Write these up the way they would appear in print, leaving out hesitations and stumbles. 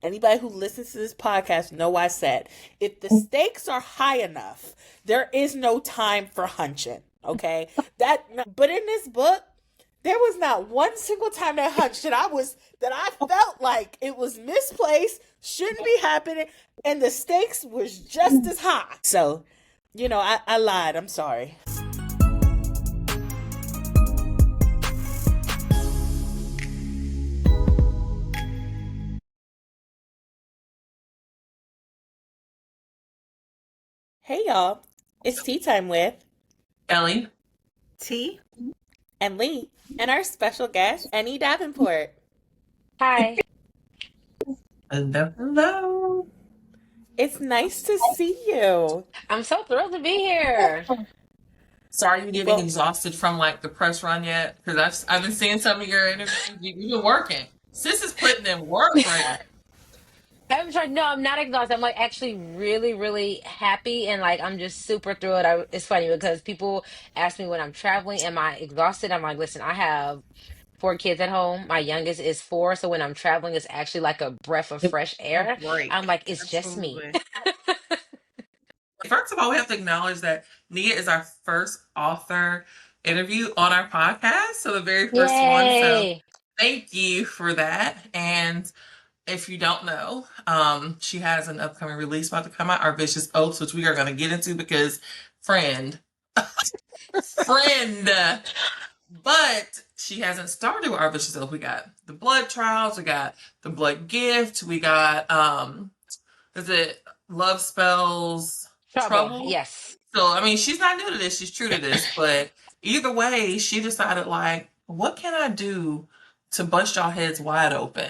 Anybody who listens to this podcast know I said, if the stakes are high enough, there is no time for hunching. Okay? But in this book, there was not one single time that hunch that I felt like it was misplaced, shouldn't be happening, and the stakes was just as high. So, I lied. I'm sorry. Hey y'all, it's tea time with Ellie. T. and Lee and our special guest, Annie Davenport. Hi. Hello, hello. It's nice to see you. I'm so thrilled to be here. So are you getting Well, exhausted from like the press run yet? Because I've been seeing some of your interviews. You've been working. Sis is putting in work right now. I'm trying. No, I'm not exhausted. I'm like actually really, really happy and like I'm just super thrilled. It's funny because people ask me when I'm traveling, am I exhausted? I'm like, listen, I have four kids at home. My youngest is four, so when I'm traveling, it's actually like a breath of fresh A air. I'm break. like, it's just me. Absolutely. First of all, we have to acknowledge that Nia is our first author interview on our podcast. So the very first one. So Yay! thank you for that. And if you don't know, she has an upcoming release about to come out, Our Vicious Oaths, which we are going to get into because friend, friend. But she hasn't started with Our Vicious Oaths. We got the blood trials, we got the blood gift, we got is it love spells Trouble. trouble? Yes. So I mean she's not new to this, she's true to this, but either way, she decided like, what can I do to bust y'all heads wide open?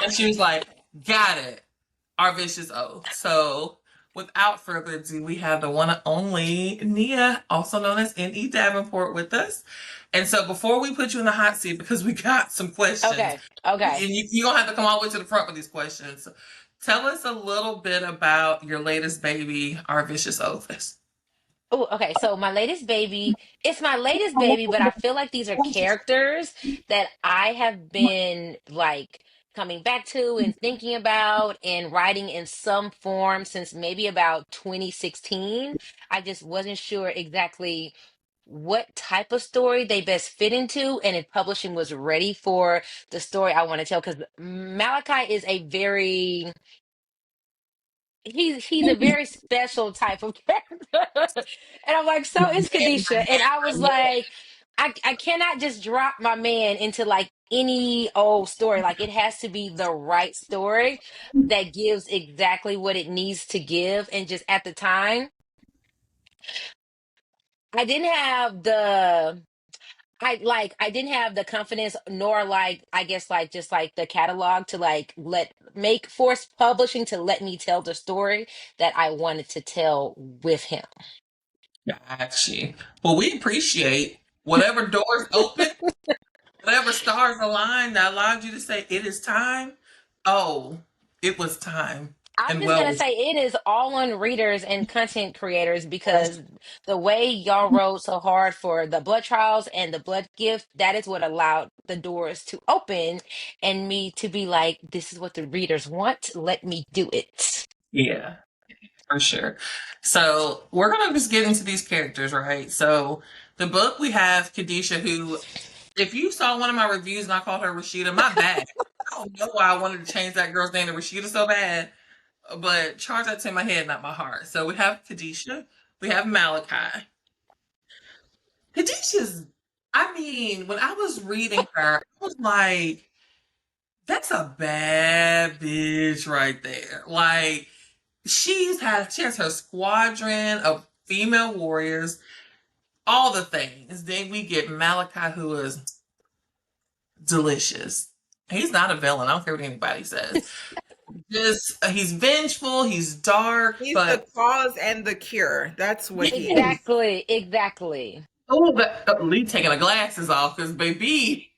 And she was like, got it. Our Vicious Oath. So without further ado, we have the one and only Nia, also known as N.E. Davenport, with us. And so before we put you in the hot seat, because we got some questions, Okay. Okay. and you're going to have to come all the way to the front with these questions. Tell us a little bit about your latest baby, Our Vicious Oath. Oh, okay. So my latest baby, it's my latest baby, but I feel like these are characters that I have been like coming back to and thinking about and writing in some form since maybe about 2016. I just wasn't sure exactly what type of story they best fit into and if publishing was ready for the story I want to tell because Malachi is a very he's a very special type of character. And I'm like, so is Kadisha. And I was like, I cannot just drop my man into like any old story. Like it has to be the right story that gives exactly what it needs to give. And just at the time, I didn't have the I didn't have the confidence nor like I guess like just like the catalog to like let make force publishing to let me tell the story that I wanted to tell with him. Got you. Well, we appreciate whatever doors open, whatever stars aligned that allowed you to say it is time. Oh, it was time. I'm And just gonna well, say it is all on readers and content creators because the way y'all wrote so hard for the blood trials and the blood gift, that is what allowed the doors to open and me to be like, this is what the readers want. Let me do it. yeah, for sure. So we're gonna just get into these characters, right? So the book we have Kadisha, who, if you saw one of my reviews and I called her Rashida, my bad. I don't know why I wanted to change that girl's name to Rashida so bad, but charge that to my head, not my heart. So we have Kadisha, we have Malachi. Kadisha's, I mean, when I was reading her, I was like, that's a bad bitch right there. Like, she has her squadron of female warriors, all the things. Then we get Malachi, who is delicious. He's not a villain. I don't care what anybody says. Just he's vengeful. He's dark, He's the but cause and the cure. That's what he is. Exactly, exactly. oh, but Lee taking the glasses off because baby,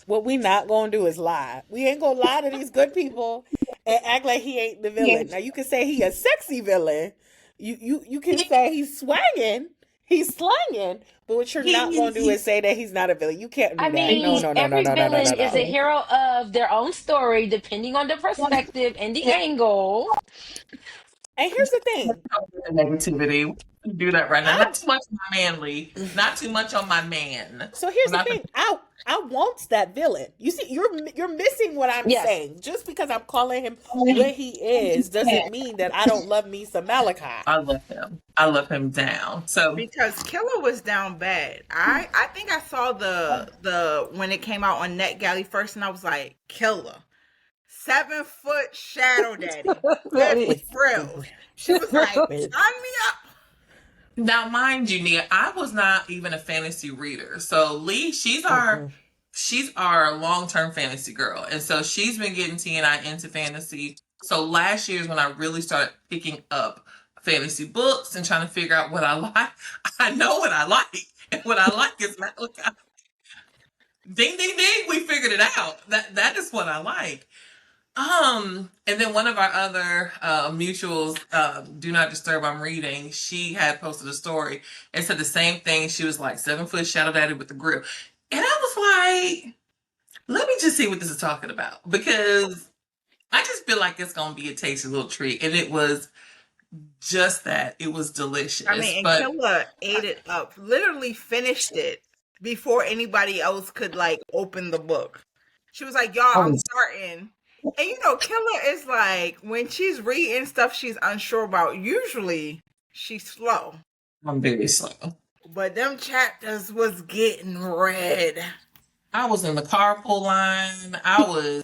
what we not gonna do is lie. We ain't gonna lie to these good people and act like he ain't the villain. Now you can say he a sexy villain. You can say he's swanging. He's slanging, but what you're not going to do is say that he's not a villain. You can't do I that. No, mean, no, no, no, every no, no, no, no, villain is a no. hero of their own story, depending on the perspective and the angle. And here's the thing. Negativity. Do that right now. I Not too much on my manly. Not too much on my man. So here's We're the not thing. I want that villain. You see, you're missing what I'm Yes. saying. Just because I'm calling him what he is doesn't mean that I don't love me some Malachi. I love him. I love him down. So Because Killer was down bad. I think I saw the when it came out on NetGalley first, and I was like, Killer, 7-foot shadow daddy with frills. She was like, sign me up. now, mind you, Nia, I was not even a fantasy reader. So Lee, she's our long-term fantasy girl, and so she's been getting T and I into fantasy. So last year is when I really started picking up fantasy books and trying to figure out what I like. I know what I like, and what I like is Malachi. Ding, ding, ding! We figured it out. That is what I like. And then one of our other mutuals, Do Not Disturb, I'm reading, she had posted a story and said the same thing. She was like 7-foot shadow daddy with the grill. And I was like, let me just see what this is talking about. Because I just feel like it's going to be a tasty little treat. And it was just that. It was delicious. I mean, and but Killer ate it up. Literally finished it before anybody else could like open the book. She was like, y'all, I'm starting. And you know, Killer is like, when she's reading stuff she's unsure about, usually she's slow. I'm very slow. But them chapters was getting read. I was in the carpool line. I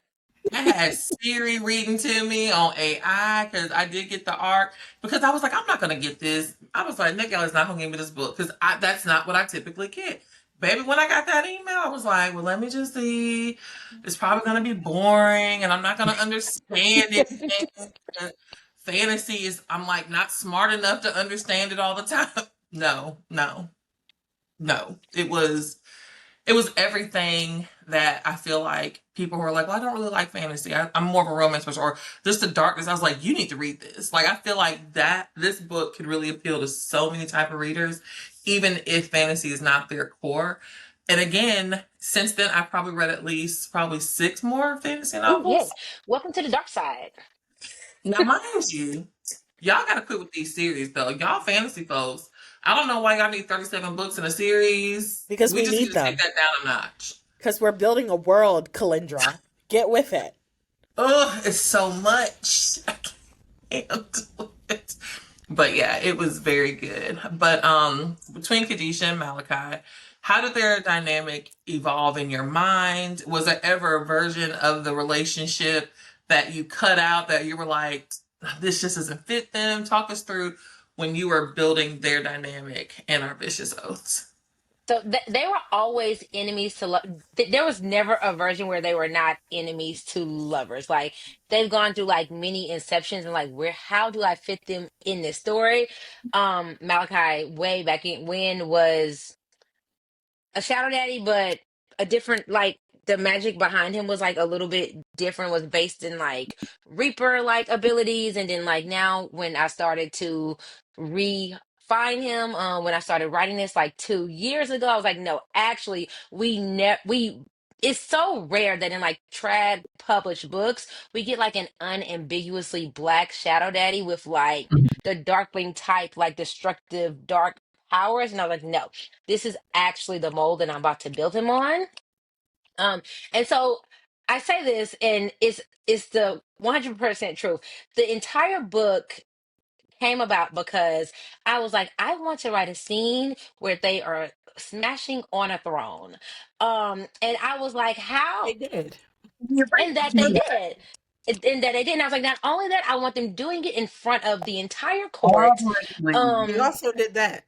had Siri reading to me on AI because I did get the arc. Because I was like, I'm not going to get this. I was like, Nick is not going to give me this book because that's not what I typically get. Baby, when I got that email, I was like, well, let me just see. It's probably going to be boring and I'm not going to understand it. Fantasy is, I'm like, not smart enough to understand it all the time. No. It was everything that I feel like people who are like, well, I don't really like fantasy. I'm more of a romance person, or just the darkness. I was like, you need to read this. Like, I feel like that this book could really appeal to so many type of readers, even if fantasy is not their core. And again, since then, I've probably read at least probably 6 more fantasy Ooh, novels. yeah. Welcome to the dark side. Now, mind you, y'all got to quit with these series, though. Y'all fantasy folks, I don't know why y'all need 37 books in a series. Because we just need to them. take that down a notch. Because we're building a world, Kalindra. Get with it. Oh, it's so much. I can't do it. But yeah, it was very good. But between Khadijah and Malachi, how did their dynamic evolve in your mind? Was there ever a version of the relationship that you cut out that you were like, this just doesn't fit them? Talk us through when you were building their dynamic in Our Vicious Oaths. So they were always enemies to love. There was never a version where they were not enemies to lovers. Like they've gone through like many inceptions and like how do I fit them in this story? Malachi way back in when was a shadow daddy, but a different like the magic behind him was like a little bit different, was based in like Reaper like abilities. And then like now when I started to refine him, when I started writing this like 2 years ago, I was like, no, actually we it's so rare that in like trad published books we get like an unambiguously black shadow daddy with like the darkling type like destructive dark powers. And I was like, no, this is actually the mold that I'm about to build him on. And so I say this, and it's the 100% truth. The entire book came about because I was like, I want to write a scene where they are smashing on a throne. And I was like, how? They did. And that they did. And that they did. And I was like, not only that, I want them doing it in front of the entire court. We also did that.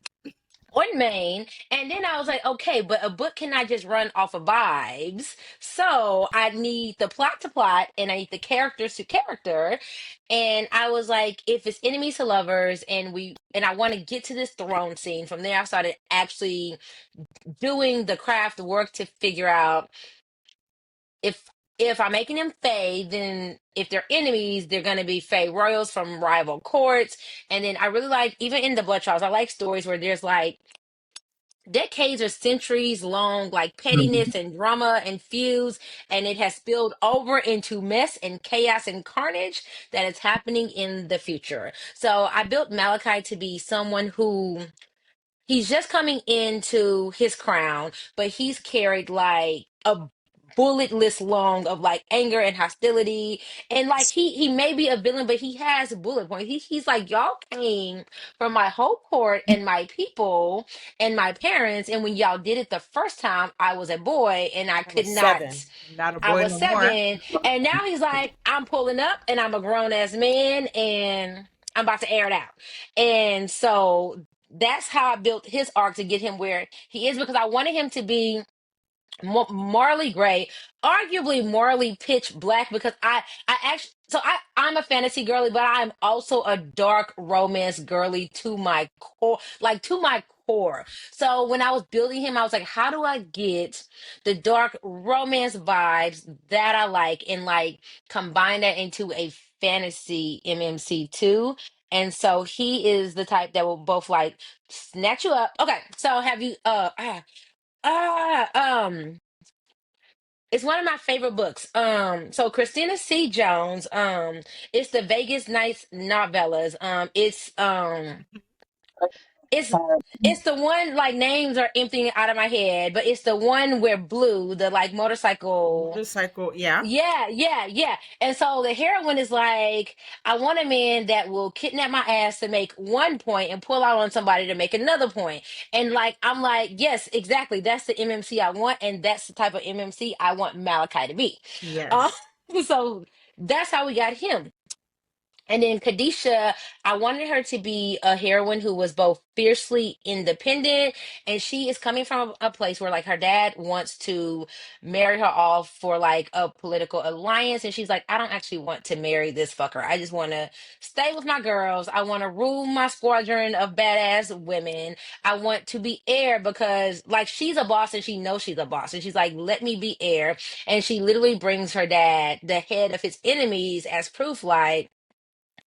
On Maine. And then I was like, okay, but a book cannot just run off of vibes. So I need the plot to plot and I need the characters to character. And I was like, if it's enemies to lovers and I want to get to this throne scene, from there I started actually doing the craft work to figure out if I'm making them Fae, then if they're enemies, they're going to be Fae royals from rival courts. And then I really like, even in the Blood Trials, I like stories where there's like decades or centuries long, like pettiness and drama and feuds, and it has spilled over into mess and chaos and carnage that is happening in the future. So I built Malachi to be someone who he's just coming into his crown, but he's carried like a bullet list long of like anger and hostility. And like he may be a villain, but he has bullet points. He's like, y'all came from my whole court and my people and my parents. And when y'all did it the first time, I was a boy and I I could was not. 7. Not a I boy was no more. 7, and now he's like, I'm pulling up and I'm a grown ass man and I'm about to air it out. And so that's how I built his arc to get him where he is, because I wanted him to be morally gray, arguably morally pitch black, because I actually, I'm a fantasy girly, but I'm also a dark romance girly to my core, like to my core. So when I was building him, I was like, how do I get the dark romance vibes that I like and like combine that into a fantasy MMC too? And so he is the type that will both like snatch you up. Okay, so have you Ah, it's one of my favorite books. So Christina C. Jones, it's the Vegas Nights novellas. It's it's the one, like, names are emptying out of my head, but it's the one where Blue, the like motorcycle. Motorcycle, yeah. Yeah, yeah, yeah. And so the heroine is like, I want a man that will kidnap my ass to make one point and pull out on somebody to make another point. And like, I'm like, yes, exactly. That's the MMC I want, and that's the type of MMC I want Malachi to be. Uh, Yes. so that's how we got him. And then Kadisha, I wanted her to be a heroine who was both fiercely independent, and she is coming from a place where like her dad wants to marry her off for like a political alliance, and she's like, I don't actually want to marry this fucker. I just want to stay with my girls. I want to rule my squadron of badass women. I want to be heir because like she's a boss and she knows she's a boss, and she's like, let me be heir. And she literally brings her dad, the head of his enemies, as proof, like,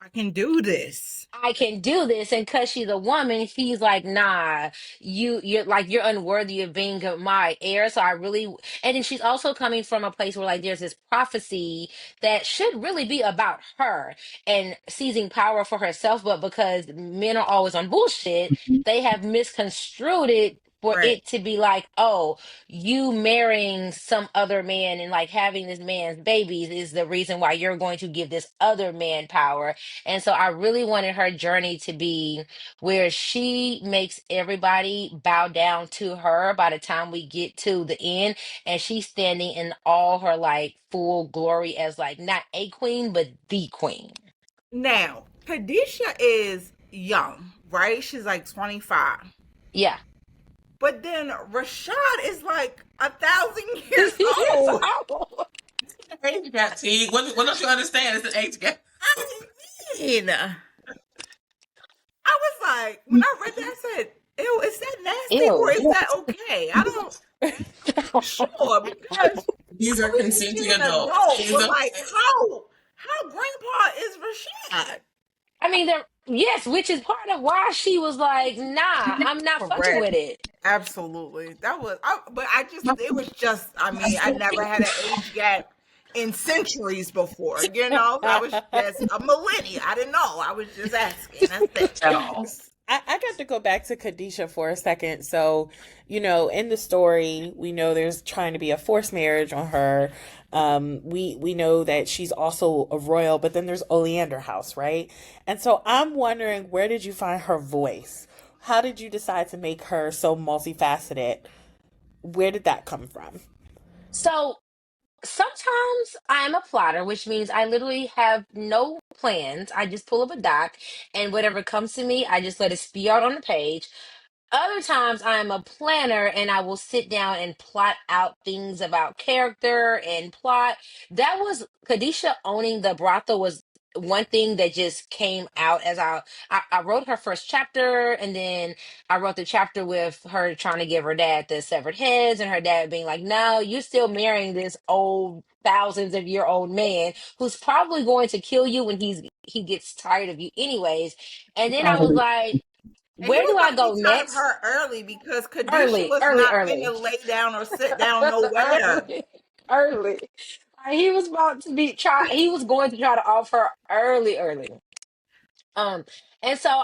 I can do this. I can do this. And cause she's a woman, he's like, nah, you're unworthy of being my heir. So I really, and then she's also coming from a place where like there's this prophecy that should really be about her and seizing power for herself, but because men are always on bullshit, they have misconstrued it for Right. it to be like, oh, you marrying some other man and like having this man's babies is the reason why you're going to give this other man power. And so I really wanted her journey to be where she makes everybody bow down to her by the time we get to the end. And she's standing in all her like full glory as like not a queen, but the queen. Now, Kadisha is young, right? She's like 25. Yeah. But then Rashad is like 1,000 years Years old. old. Age gap, T. What don't you understand? It's an age gap. I mean, I was like, when I read that, I said, ew, is that nasty or Ew. is that okay? I don't sure because These are obviously she's consenting an adults. adult, but like how grandpa is Rashad? I mean, yes, which is part of why she was like, nah, I'm not fucking Correct. with it. Absolutely. But I just, it was just, I mean, I never had an age gap in centuries before, you know? I was just a millennial. I didn't know. I was just asking. That's it. At all. I got to go back to Khadijah for a second. So, in the story, we know there's trying to be a forced marriage on her. We know that she's also a royal, but then there's Oleander House, right? And so I'm wondering, where did you find her voice? How did you decide to make her so multifaceted? Where did that come from? So sometimes I'm a plotter, which means I literally have no plans. I just pull up a doc, and whatever comes to me, I just let it spew out on the page. Other times I'm a planner and I will sit down and plot out things about character and plot. That was Kadisha owning the brothel was one thing that just came out as I wrote her first chapter, and then I wrote the chapter with her trying to give her dad the severed heads and her dad being like, no, you're still marrying this old thousands of year old man who's probably going to kill you when he gets tired of you anyways. And then I was like, And he Where was do I gonna go be tired of next? her early because Kadisha was not finna lay down or sit down nowhere. early, early. He was about to be try. He was going to try to off her early, early. Um, and so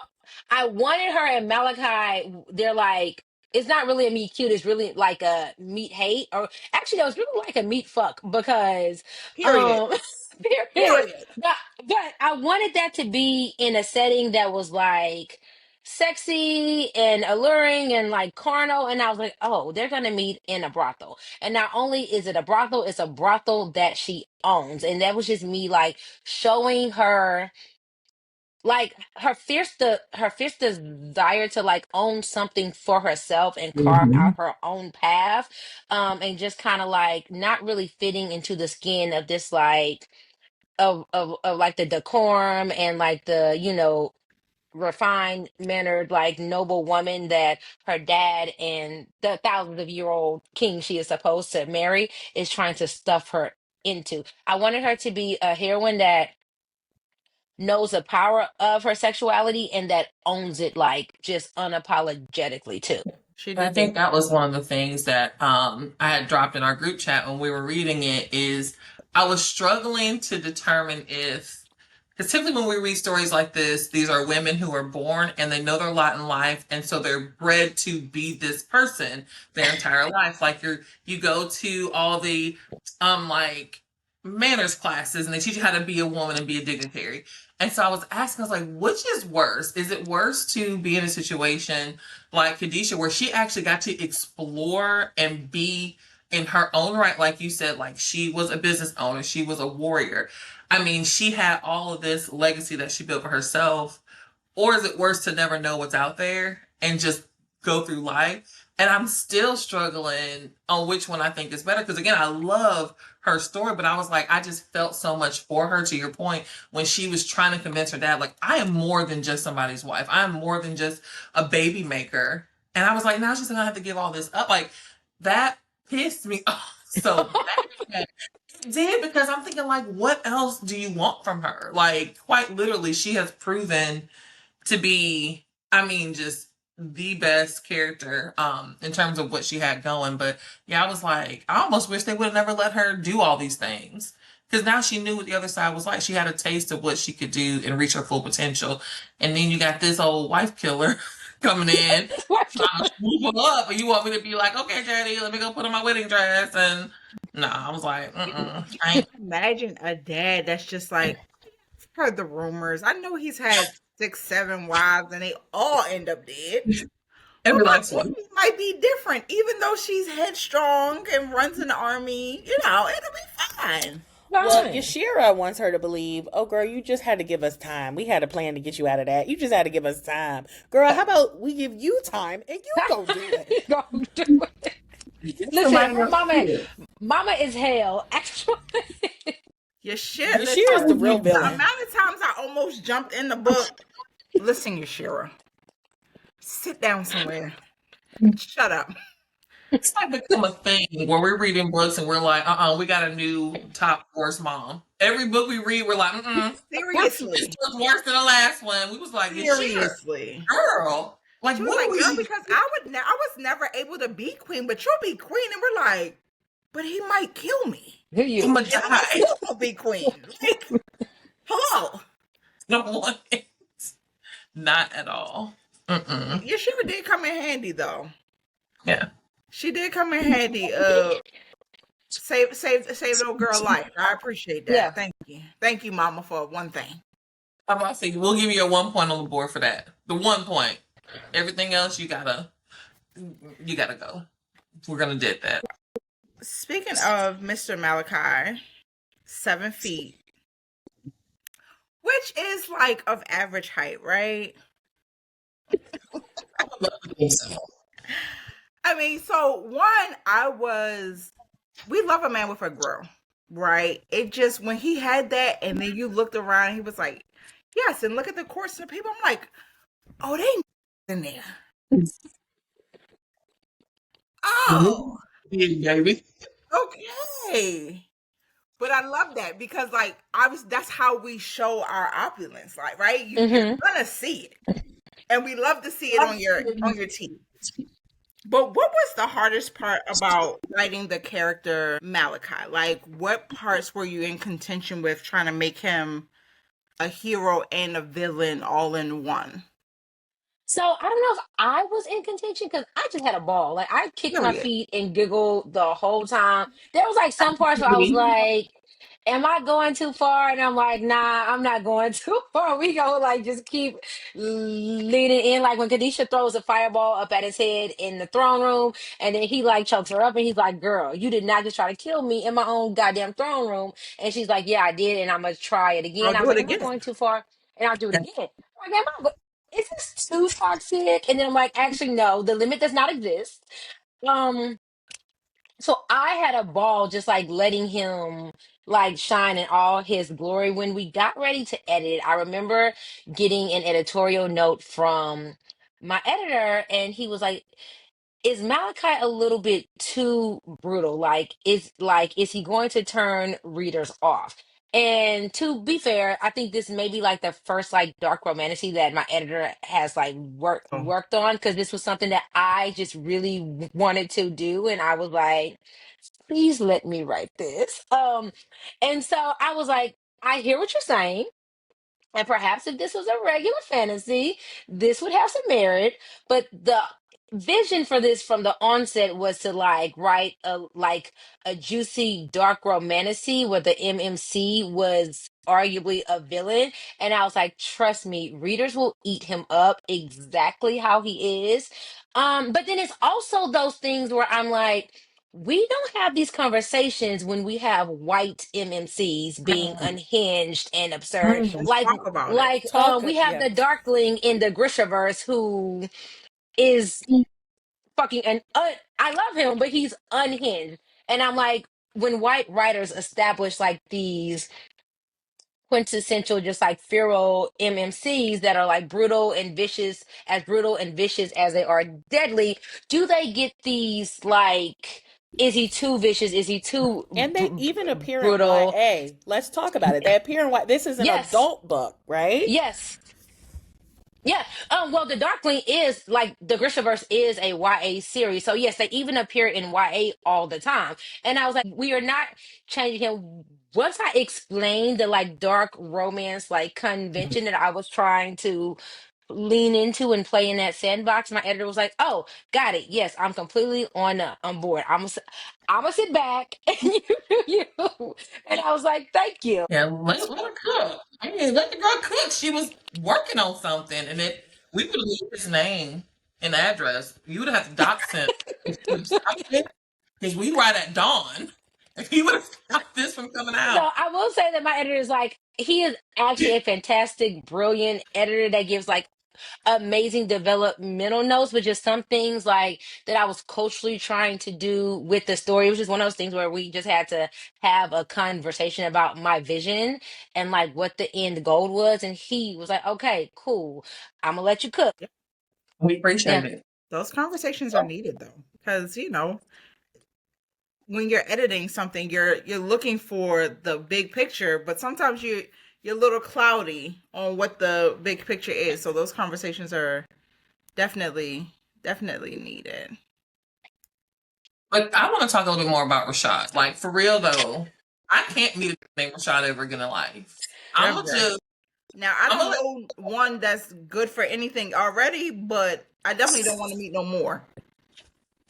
I wanted her and Malachi. They're like, it's not really a meet cute. It's really like a meet hate, or actually, it was really like a meet fuck because, Period. um, period. Period. But I wanted that to be in a setting that was like sexy and alluring and like carnal. And I was like, oh, they're gonna meet in a brothel. And not only is it a brothel, it's a brothel that she owns. And that was just me like showing her like her fierce desire to like own something for herself and carve out her own path, and just kind of like not really fitting into the skin of this like of like the decorum and like the refined mannered like noble woman that her dad and the thousands of year old king she is supposed to marry is trying to stuff her into. I wanted her to be a heroine that knows the power of her sexuality and that owns it like just unapologetically too. She I did think that. that was one of the things that I had dropped in our group chat when we were reading it is I was struggling to determine if because typically when we read stories like this, these are women who are born and they know their lot in life, and so they're bred to be this person their entire life. Like you go to all the like manners classes and they teach you how to be a woman and be a dignitary. And so I was asking, I was like, which is worse? Is it worse to be in a situation like Khadijah where she actually got to explore and be in her own right, like you said, like she was a business owner, she was a warrior. I mean, she had all of this legacy that she built for herself. Or is it worse to never know what's out there and just go through life? And I'm still struggling on which one I think is better. Because again, I love her story, but I was like, I just felt so much for her to your point when she was trying to convince her dad, like, I am more than just somebody's wife. I am more than just a baby maker. And I was like, now she's going to have to give all this up. Like, that pissed me off so bad. It did because I'm thinking, like, what else do you want from her? Like, quite literally, she has proven to be, I mean, just the best character in terms of what she had going. But yeah, I was like, I almost wish they would have never let her do all these things. Because now she knew what the other side was like. She had a taste of what she could do and reach her full potential. And then you got this old wife killer coming in, trying to swoop her up. And you want me to be like, okay, Daddy, let me go put on my wedding dress. And no, I was like, I ain't. Imagine a dad that's just like, I've heard the rumors. I know he's had 6, 7 wives and they all end up dead. But Every my last one. baby might be different, even though she's headstrong and runs in the army. It'll be fine. Well, Fine. Yashira wants her to believe, oh, girl, you just had to give us time. We had a plan to get you out of that. You just had to give us time. Girl, how about we give you time and you go do it? Go do it. Somebody Listen, else did. mama is hell. Actually, Yashira, Yashira's the real the villain. amount of times I almost jumped in the book. Listen, Yashira, sit down somewhere. Shut up. It's like become a thing where we're reading books and we're like, we got a new top worst mom. Every book we read, we're like, Seriously. this was worse than the last one. We was like, you sure, Seriously. girl? Like, She was what are like, girl, we? because I was never able to be queen, but you'll be queen. And we're like, but he might kill me. who I'm you? gonna And I die. still won't be queen. Like, hello. No one. Not at all. Yashira did come in handy though. Yeah. She did come in handy. Save the old girl life. I appreciate that. Yeah. Thank you, Mama, for one thing. I'm about to say, we'll give you a 1 point on the board for that. The 1 point. Everything else, you gotta go. We're gonna did that. Speaking of Mr. Malachi, 7 feet, which is like of average height, right? I would love to think so. I mean, so we love a man with a grill, right? It just, when he had that and then you looked around, he was like, yes, and look at the course of the people. I'm like, oh, they in there. Oh, Yeah, baby. okay. But I love that because, like, that's how we show our opulence, like, right? You're Mm-hmm. gonna see it. and we love to see it on your teeth. But what was the hardest part about writing the character Malachi? Like, what parts were you in contention with trying to make him a hero and a villain all in one? So I don't know if I was in contention because I just had a ball. Like I kicked my Period. feet and giggled the whole time. There was like some parts where I was like, "Am I going too far?" And I'm like, "Nah, I'm not going too far. We go like just keep leaning in." Like when Kadisha throws a fireball up at his head in the throne room, and then he like chokes her up, and he's like, "Girl, you did not just try to kill me in my own goddamn throne room." And she's like, "Yeah, I did, and I'm gonna try it I'll again." I do was it like, "Am I again. going too far?" And I'll do it again. Like, am I? Is this too toxic? And then I'm like, actually, no, the limit does not exist. Um, so I had a ball just like letting him like shine in all his glory. When we got ready to edit, I remember getting an editorial note from my editor, and he was like, is Malachi a little bit too brutal? Is he going to turn readers off? And to be fair, I think this may be like the first like dark romantasy that my editor has like Oh, worked on, because this was something that I just really wanted to do, and I was like, please let me write this. And so I was like, I hear what you're saying. And perhaps if this was a regular fantasy, this would have some merit. But the vision for this from the onset was to like write a juicy dark romantasy where the MMC was arguably a villain. And I was like, trust me, readers will eat him up exactly how he is. But then it's also those things where I'm like, we don't have these conversations when we have white MMCs being unhinged and absurd. let's talk about it. We have the Yes. Darkling in the Grishaverse who is fucking I love him, but he's unhinged. And I'm like, when white writers establish like these quintessential, just like feral MMCs that are like brutal and vicious as they are deadly, do they get these like, is he too vicious? Is he too And they even appear in brutal? YA. Let's talk about it. They appear in This is an Yes, adult book, right? yes. Yeah. Well, the Darkling is like the Grishaverse is a YA series, so yes, they even appear in YA all the time. And I was like, we are not changing him. Once I explained the like dark romance like convention that I was trying to lean into and play in that sandbox, my editor was like, "Oh, got it. Yes, I'm completely on board. I'm gonna sit back and you do you." And I was like, "Thank you." Yeah, let her cook. I mean, let the girl cook. She was working on something, and we would have used his name and address. You would have had to dox him if he would have stopped it, because we write at dawn. If he would have stopped this from coming So out. I will say that my editor is like, he is actually a fantastic, brilliant editor that gives like amazing developmental notes, but just some things like that I was culturally trying to do with the story. It was just one of those things where we just had to have a conversation about my vision and like what the end goal was. And he was like, okay, cool. I'm gonna let you cook. Yep. We appreciate Yeah. it. Those conversations are needed though, because when you're editing something, you're looking for the big picture, but sometimes you're a little cloudy on what the big picture is. So those conversations are definitely needed. But I want to talk a little bit more about Rashad. Like, for real though, I can't meet a named Rashad ever again in life. I'm gonna Never. just, Now I I'm don't gonna know one that's good for anything already, but I definitely don't want to meet no more.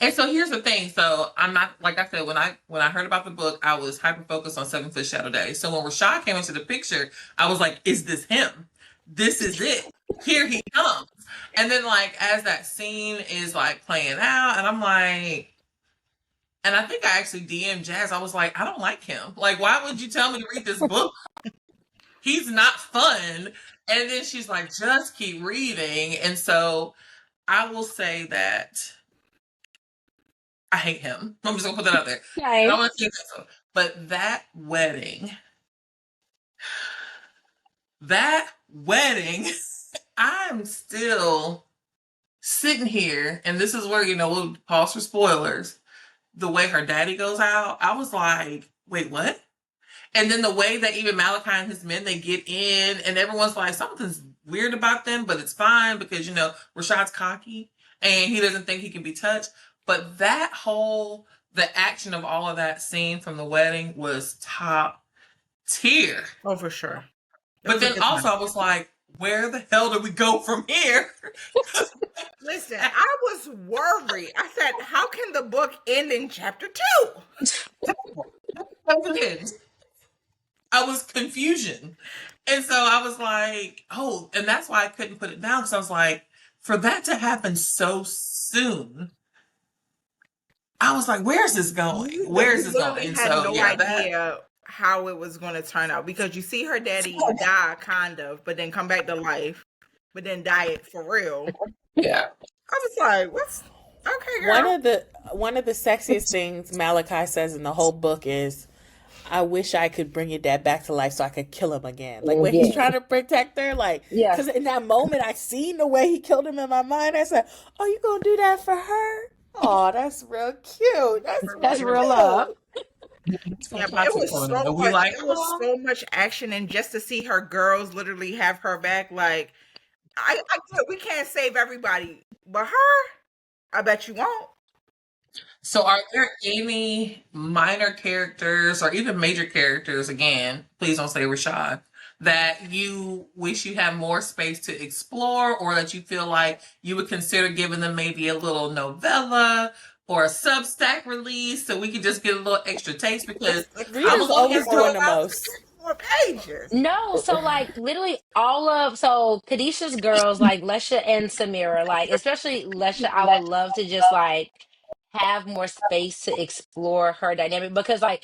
And so here's the thing. So I'm not, like I said, when I heard about the book, I was hyper focused on 7 Foot Shadow Day. So when Rashad came into the picture, I was like, is this him? This is it. Here he comes. And then like as that scene is like playing out, and I'm like, and I think I actually DM'd Jazz. I was like, I don't like him. Like, why would you tell me to read this book? He's not fun. And then she's like, just keep reading. And so I will say that I hate him. I'm just gonna put that out there. And I Okay. want to say that. But that wedding, I'm still sitting here, and this is where we'll pause for spoilers. The way her daddy goes out, I was like, wait, what? And then the way that even Malachi and his men, they get in, and everyone's like, something's weird about them, but it's fine because, you know, Rashad's cocky and he doesn't think he can be touched. But the action of all of that scene from the wedding was top tier. Oh, for sure. But then also I was like, where the hell do we go from here? Listen, I was worried. I said, how can the book end in chapter 2? I was confusion. And so I was like, oh, and that's why I couldn't put it down, because I was like, for that to happen so soon, I was like, where's this going? Where's this going? I And had so, no yeah, idea how it was going to turn out, because you see her daddy die, kind of, but then come back to life, but then die for real. yeah. I was like, what's okay, girl? One of the sexiest things Malachi says in the whole book is, I wish I could bring your dad back to life so I could kill him again. Like when he's trying to protect her, like, Yeah. because in that moment I seen the way he killed him in my mind. I said, "Oh, you gonna do that for her? Oh, that's real cute. That's real love." Yeah, but it was so much action, and just to see her girls literally have her back, like I we can't save everybody, but her, I bet you won't. So are there any minor characters or even major characters, again, please don't say Rashad, that you wish you had more space to explore, or that you feel like you would consider giving them maybe a little novella or a Substack release so we could just get a little extra taste? Because Rita's always doing the most. 4 pages. No, so like literally Kadisha's girls, like Lesha and Samira, like especially Lesha, I would love to just like have more space to explore her dynamic, because like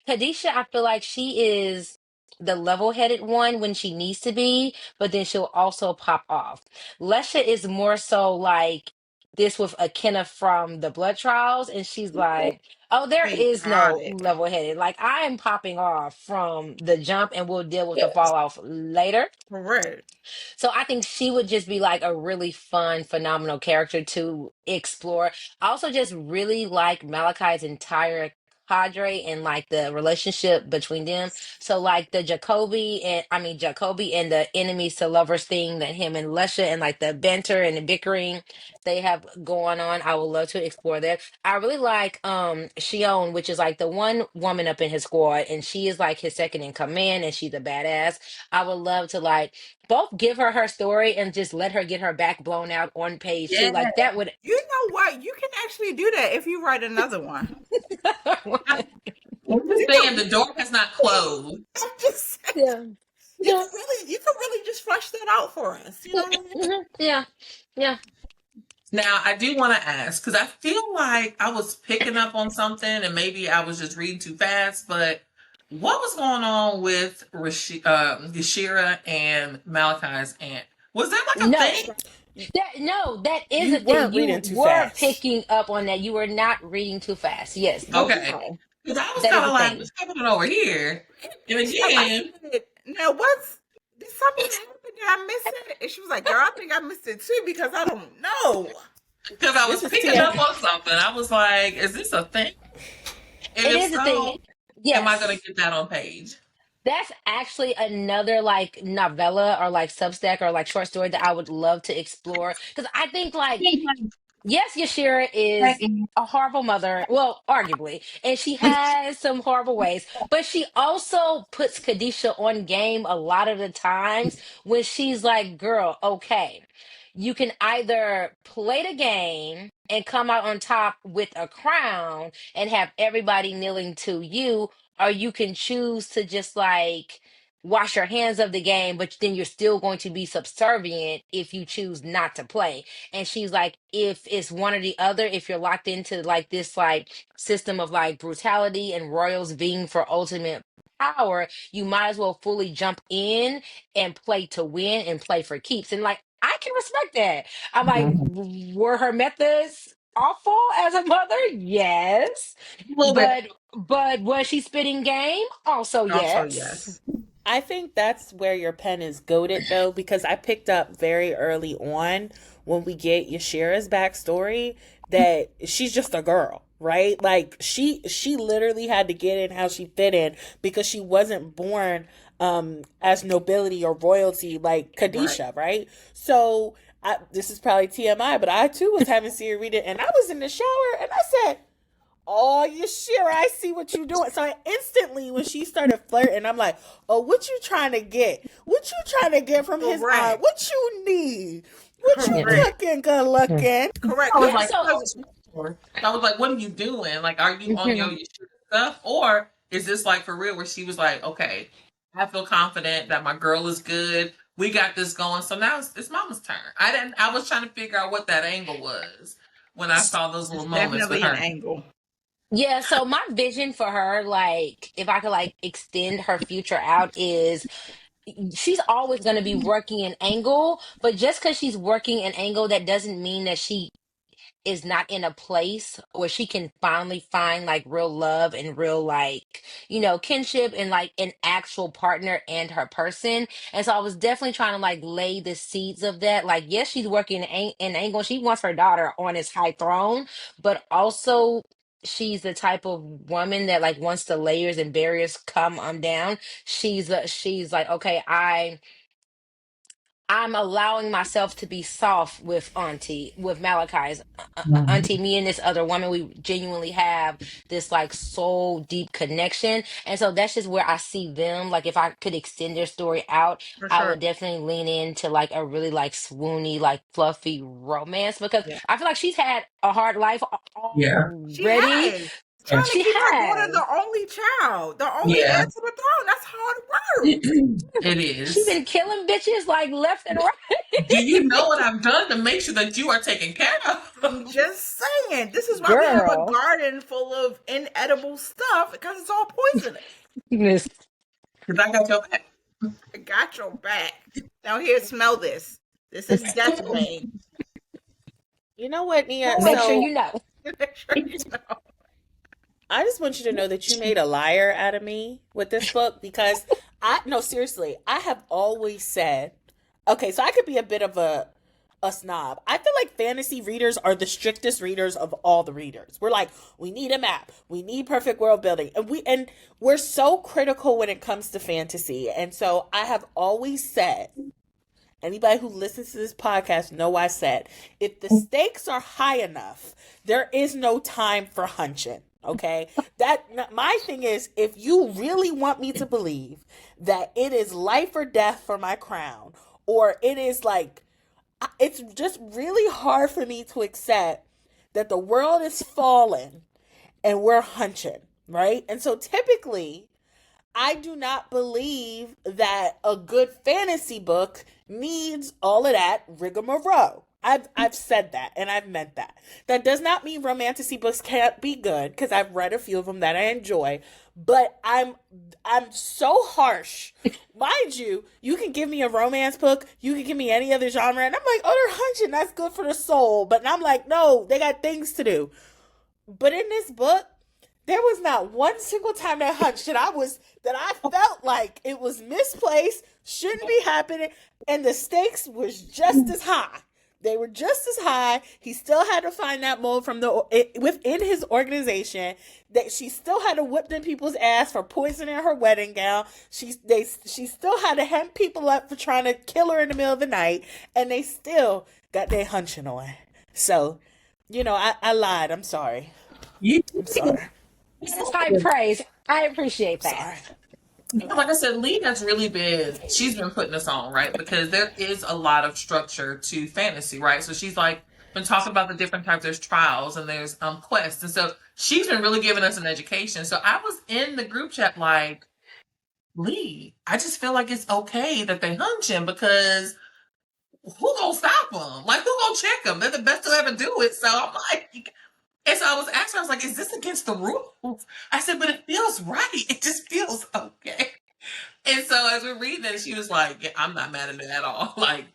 Kadisha, I feel like she is the level-headed one when she needs to be, but then she'll also pop off. Lesha is more so like this with Akenna from the Blood Trials, and she's like, oh, there is no Chaotic. level-headed. Like, I am popping off from the jump, and we'll deal with the fall off later. Correct. So I think she would just be like a really fun, phenomenal character to explore. I also just really like Malachi's entire cadre and like the relationship between them. So like the Jacoby and the enemies to lovers thing that him and Lesha and like the banter and the bickering they have going on. I would love to explore that. I really like Shion, which is like the one woman up in his squad, and she is like his second in command, and she's a badass. I would love to like both give her story and just let her get her back blown out on page two. Like that would. You know what? You can actually do that if you write another one. I'm just saying the door has not closed. I'm just saying. Yeah. You can really just flush that out for us. You know what I mean? Yeah. Now, I do want to ask, because I feel like I was picking up on something and maybe I was just reading too fast, but what was going on with Yashira and Malachi's aunt? Was that like a thing? That is You a thing. weren't You reading too were fast. picking up on that. You were not reading too fast. Yes. Okay. Because I was That is kind a of like, thing. what's happening over here? And again, Now, did something happen? Did I miss it? And she was like, girl, I think I missed it too, because I don't know. because I was This is picking TM. up on something, I was like, is this a thing? And It if is a so, thing. Yes. am I going to get that on page? That's actually another like novella or like Substack or like short story that I would love to explore. Because I think like yes, Yashira is a horrible mother. Well, arguably. And she has some horrible ways. But she also puts Kadisha on game a lot of the times when she's like, girl, okay, you can either play the game and come out on top with a crown and have everybody kneeling to you, or you can choose to just like wash your hands of the game, but then you're still going to be subservient if you choose not to play. And she's like, if it's one or the other, if you're locked into like this like system of like brutality and royals being for ultimate power, you might as well fully jump in and play to win and play for keeps. And like I can respect that. I'm like, were her methods awful as a mother? Yes. A little bit. But was she spitting game? Also Also, yes. yes. I think that's where your pen is goated though, because I picked up very early on when we get Yashira's backstory that she's just a girl, right? Like she literally had to get in how she fit in because she wasn't born as nobility or royalty like Kadisha, right? So this is probably TMI, but I too was having Siri read it, and I was in the shower, and I said, "Oh, Yashira, I see what you're doing." So I instantly, when she started flirting, I'm like, "Oh, what you trying to get? What you trying to get from his eye? What you need? What you cooking, good looking?" Correct. I was Yeah, like, so I was like, what are you doing? Like, are you on your stuff? Or is this like for real where she was like, okay, I feel confident that my girl is good. We got this going. So now it's mama's turn. I was trying to figure out what that angle was when I saw those It's little moments with definitely an her. angle. yeah, so my vision for her, like if I could like extend her future out, is she's always going to be working an angle, but just because she's working an angle, that doesn't mean that she is not in a place where she can finally find like real love and real like kinship and like an actual partner and her person. And so I was definitely trying to like lay the seeds of that. Like, yes, she's working an angle, she wants her daughter on his high throne, but also she's the type of woman that like once the layers and barriers come down, she's like, okay, I'm allowing myself to be soft with Auntie, with Malachi's Auntie. Me and this other woman, we genuinely have this like soul deep connection. And so that's just where I see them. Like, if I could extend their story out, For I sure. would definitely lean into like a really like swoony, like fluffy romance, because Yeah. I feel like she's had a hard life Yeah. She already. has. Trying to She keep her daughter has. the only child, the only Yeah. heir to the throne. That's hard work. It She's is. been killing bitches like left and right. Do you know what I've done to make sure that you are taken care I'm of? just saying. This is why we have a Girl. garden full of inedible stuff, because it's all poisonous. Miss. Because I got your back. I got your back. Now here, smell this. This is death bane. You know what, Nia? Make sure So you know. Make sure you know. I just want you to know that you made a liar out of me with this book, because no, seriously, I have always said, okay, so I could be a bit of a snob. I feel like fantasy readers are the strictest readers of all the readers. We're like, we need a map, we need perfect world building, and we're so critical when it comes to fantasy. And so I have always said, anybody who listens to this podcast know I said, if the stakes are high enough, there is no time for hunching. Okay, that my thing is, if you really want me to believe that it is life or death for my crown, or it is like, it's just really hard for me to accept that the world is falling and we're hunching, right? And so typically, I do not believe that a good fantasy book needs all of that rigmarole. I've said that, and I've meant that. That does not mean romantasy books can't be good, because I've read a few of them that I enjoy. But I'm so harsh. Mind you, you can give me a romance book, you can give me any other genre, and I'm like, oh, they're hunching, that's good for the soul. But I'm like, no, they got things to do. But in this book, there was not one single time that hunched that I felt like it was misplaced, shouldn't be happening, and the stakes was just as high. They were just as high. He still had to find that mole from within his organization. That she still had to whip them people's ass for poisoning her wedding gown. She still had to hem people up for trying to kill her in the middle of the night, and they still got their hunching on. So, I lied. I'm sorry. I'm sorry. That's high praise. I appreciate that. Sorry. Like I said, Lee has really she's been putting us on, right? Because there is a lot of structure to fantasy, right? So she's like been talking about the different types. There's trials and there's quests. And so she's been really giving us an education. So I was in the group chat like, Lee, I just feel like it's okay that they hunch him, because who gonna stop them? Like, who gonna check them? They're the best to ever do it. So I'm like, and so I was asking, I was like, is this against the rules? I said, but it feels right. It just feels okay. And so as we're reading it, she was like, yeah, I'm not mad at it at all. Like,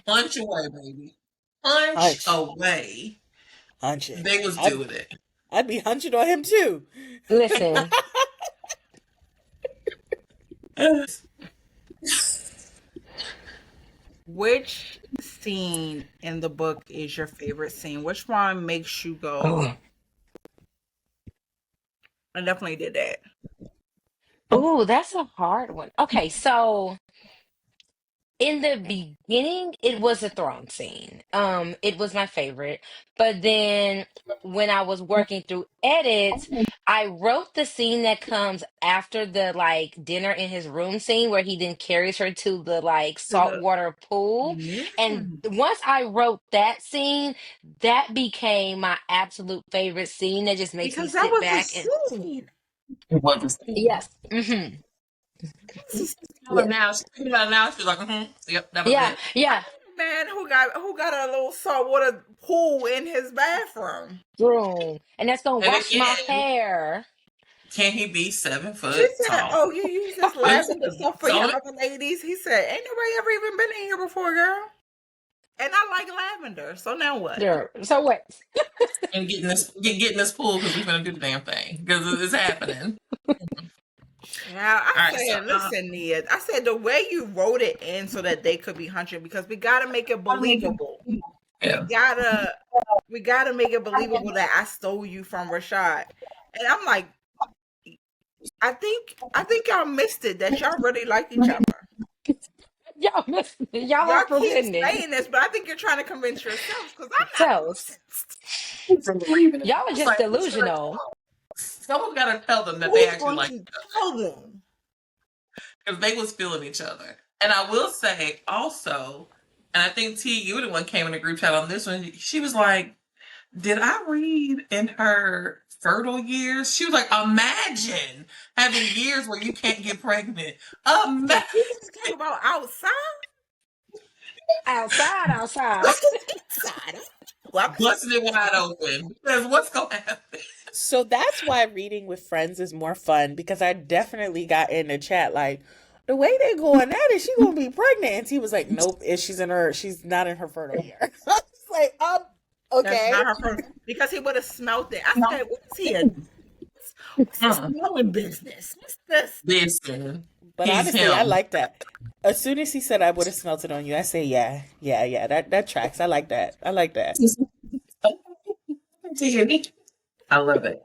punch away, baby. Punch away. Hunch it. They was doing it. I'd be hunching on him too. Listen. Which scene in the book is your favorite scene? Which one makes you go? Oh. I definitely did that. Okay. Ooh, that's a hard one. Okay, so in the beginning, it was a throne scene. It was my favorite. But then when I was working through edits, I wrote the scene that comes after the like dinner in his room scene where he then carries her to the like To the saltwater pool. yeah, And once I wrote that scene, that became my absolute favorite scene that just makes me because that sit was the back and scene. It was a yes. Hmm. But now, now she's like, yep, that was Yeah, it. yeah. Man, who got a little saltwater pool in his bathroom? Room. And that's gonna And wash my again, hair. can he be 7 foot She said, tall? "Oh, you use this lavender Listen, stuff for your so other ladies." He said, "Ain't nobody ever even been in here before, girl." And I like lavender, so now what? There. So what? and getting this pool because we're gonna do the damn thing because it's happening. Yeah, All I right, so said, listen, Nia. I said the way you wrote it in so that they could be hunching because we gotta make it believable. We yeah, gotta we gotta make it believable that I stole you from Rashad. And I'm like, I think y'all missed it that y'all really like each other. Y'all miss y'all are Y'all keep pretending. saying this, but I think you're trying to convince yourselves because I'm not Selves. convinced. Y'all are it's just like delusional. someone's got to tell them that they Who's actually going like to tell them? because they was feeling each other. And I will say also, and I think T, you were the one came in the group chat on this one. She was like, "Did I read in her fertile years?" She was like, "Imagine having years where you can't get pregnant. So Imagine you want to talk about outside? Outside, outside. What's inside? Well, busting it wide open because what's going to happen?" So that's why reading with friends is more fun because I definitely got in the chat like the way they going at it, she gonna be pregnant. And he was like, nope, she's not in her fertile year. I was like, that's okay. not her first because he would have smelt it. I said, "What is he? What's this Mm, smelling business? What's this?" listen, But he's honestly, I him. like that. As soon as he said I would have smelt it on you, I say, yeah, yeah, yeah. That tracks. I like that. I like that. I love it.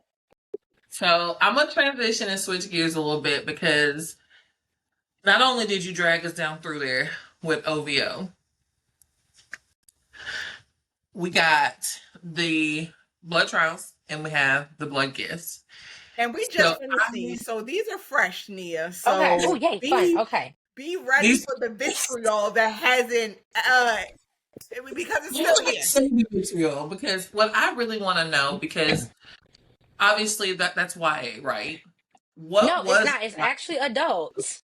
So I'm gonna transition and switch gears a little bit because not only did you drag us down through there with OVO, we got the blood trials and we have the blood gifts. And we So just finished these, so these are fresh, Nia. Okay. So Oh yay, fun. be Okay. be ready these for the vitriol that hasn't because it's you still can't here. say vitriol because what I really want to know because obviously that's YA, right? What No, it's was not. It's actually adults.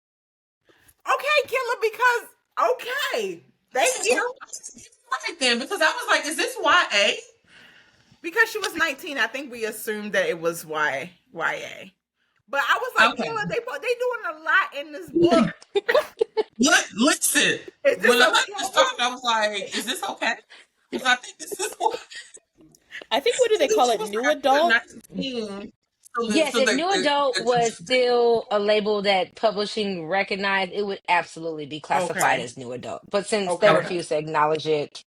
Okay, killer, because okay. Thank you. right then? Because I was like, is this YA? Because she was 19, I think we assumed that it was YA. But I was like, Okay. killer, they doing a lot in this book. Listen, Is this when I okay? started, I was like, is this okay? Because I think this is what. I think what do they Then call she it? was New like, I put adult? 19. So, Yes, so if New Adult was still a label that publishing recognized, it would absolutely be classified Okay. as New Adult. But since they Okay. okay. refuse to acknowledge it,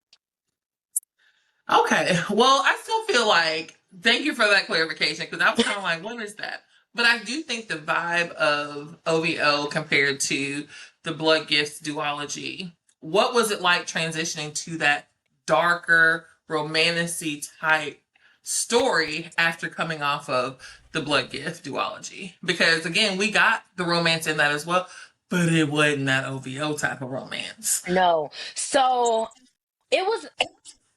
Okay. Well, I still feel like, thank you for that clarification because I was kind of like, what is that? But I do think the vibe of OVO compared to the Blood Gifts duology, what was it like transitioning to that darker, romantic type story after coming off of the Blood Gift duology? Because again, we got the romance in that as well, but it wasn't that OVO type of romance. no. So it was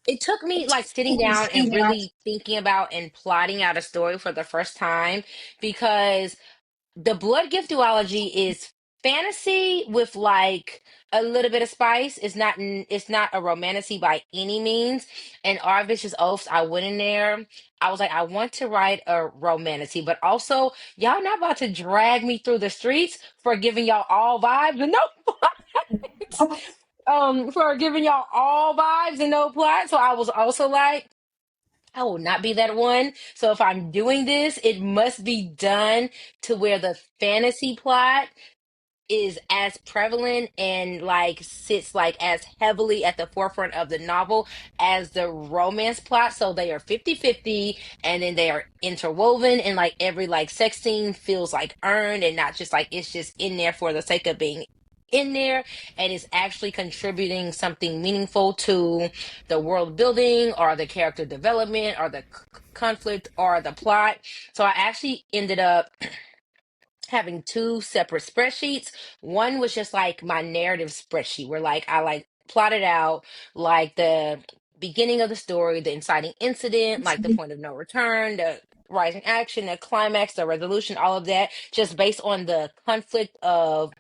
it took me like sitting down and really thinking about and plotting out a story for the first time because the blood gift duology is fantasy with like a little bit of spice. It's not a romantasy by any means. And our vicious oaths, I went in there. I was like, I want to write a romantasy, but also y'all not about to drag me through the streets for giving y'all all vibes and no plot. For giving y'all all vibes and no plot. So I was also like, I will not be that one. So if I'm doing this, it must be done to where the fantasy plot is as prevalent and like sits like as heavily at the forefront of the novel as the romance plot. So they are 50-50, and then they are interwoven, and like every like sex scene feels like earned and not just like it's just in there for the sake of being in there, and is actually contributing something meaningful to the world building or the character development or the conflict or the plot. So I actually ended up having two separate spreadsheets. One was just like my narrative spreadsheet where like I like plotted out like the beginning of the story, the inciting incident, like the point of no return, the rising action, the climax, the resolution, all of that, just based on the conflict of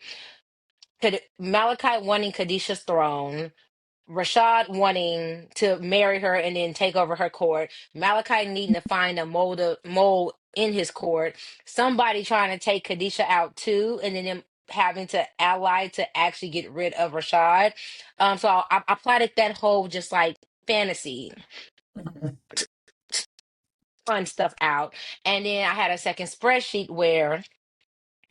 Malachi wanting Kadisha's throne, Rashad wanting to marry her and then take over her court, Malachi needing to find a mole in his court, somebody trying to take Kadisha out too, and then them having to ally to actually get rid of Rashad. So I plotted that whole just like fantasy fun stuff out, and then I had a second spreadsheet where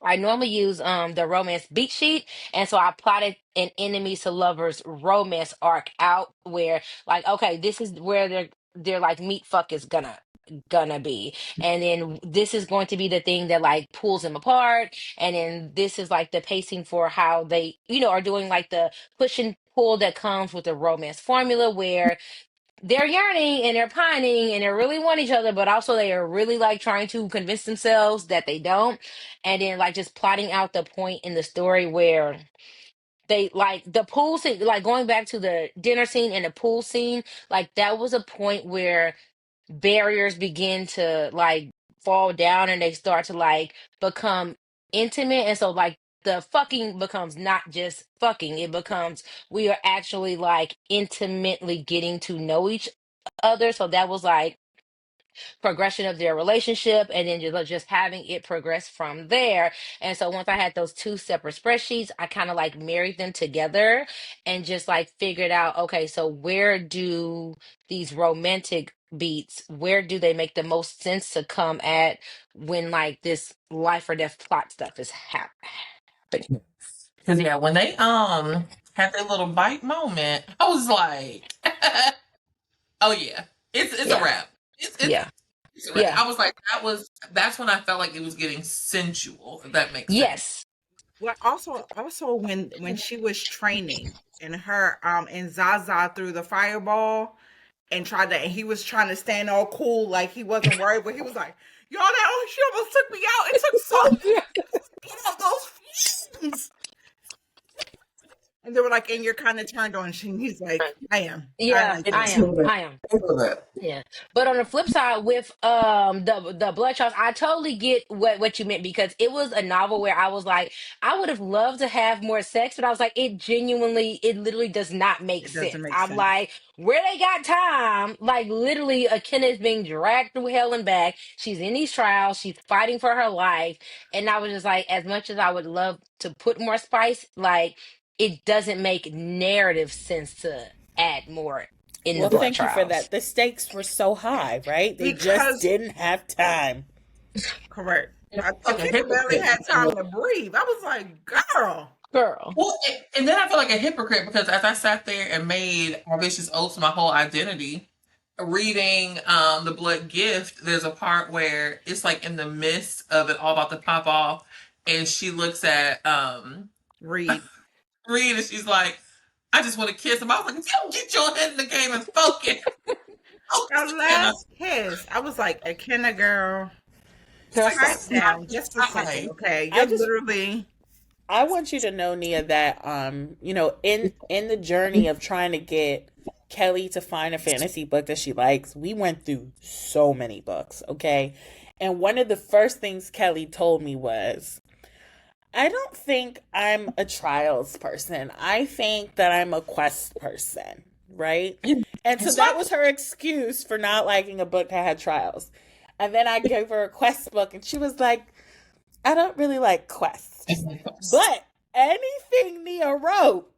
I normally use the romance beat sheet, and so I plotted an enemies to lovers romance arc out where like okay, this is where their like meat fuck is gonna be, and then this is going to be the thing that like pulls them apart, and then this is like the pacing for how they are doing like the push and pull that comes with the romance formula where they're yearning and they're pining and they really want each other, but also they are really like trying to convince themselves that they don't. And then like just plotting out the point in the story where they like the pool scene, like going back to the dinner scene and the pool scene, like that was a point where barriers begin to like fall down and they start to like become intimate. And so like the fucking becomes not just fucking, it becomes we are actually like intimately getting to know each other. So that was like progression of their relationship, and then just having it progress from there. And so once I had those two separate spreadsheets, I kind of like married them together and just like figured out, okay, so where do these romantic beats, where do they make the most sense to come at when like this life or death plot stuff is happening? Because yeah, when they had their little bite moment, I was like, oh yeah, it's a Yeah. wrap. It's Yeah. it's a wrap. Yeah. I was like, that's when I felt like it was getting sensual. If that makes sense. Yes. Well, also when she was training and her and Zaza threw the fireball and he was trying to stand all cool like he wasn't worried, but he was like, y'all, she almost took me out. It took so long to get out those fumes. And they were like, and you're kind of turned on. He's like, I am. Yeah, like I that. am. I am. Yeah. But on the flip side with the blood shots, I totally get what you meant because it was a novel where I was like, I would have loved to have more sex, but I was like, it literally does not make It doesn't sense. make I'm sense. like, where they got time? Like literally Akenna is being dragged through hell and back. She's in these trials, she's fighting for her life. And I was just like, as much as I would love to put more spice, like it doesn't make narrative sense to add more in the Well, blood thank you for trials. that. The stakes were so high, right? They just Because didn't have time. correct. I Like a Akira barely hypocrite. had time to breathe. I was like, girl. Girl. Well, and then I feel like a hypocrite because as I sat there and made Ambitious Oats my whole identity, reading the Blood Gift, there's a part where it's like in the midst of it all about to pop off, and she looks at Read. Reed and she's like, I just want to kiss him. I was like, if you don't get your head in the game and focus, Our focus again. last kiss. I was like, Akina girl. Girl, Pipe stop. down just a second, okay? I You're just literally I want you to know, Nia, that in the journey of trying to get Kelly to find a fantasy book that she likes, we went through so many books, okay? And one of the first things Kelly told me was, I don't think I'm a trials person. I think that I'm a quest person, right? And so that was her excuse for not liking a book that had trials. And then I gave her a quest book, and she was like, I don't really like quests. But anything Nia wrote,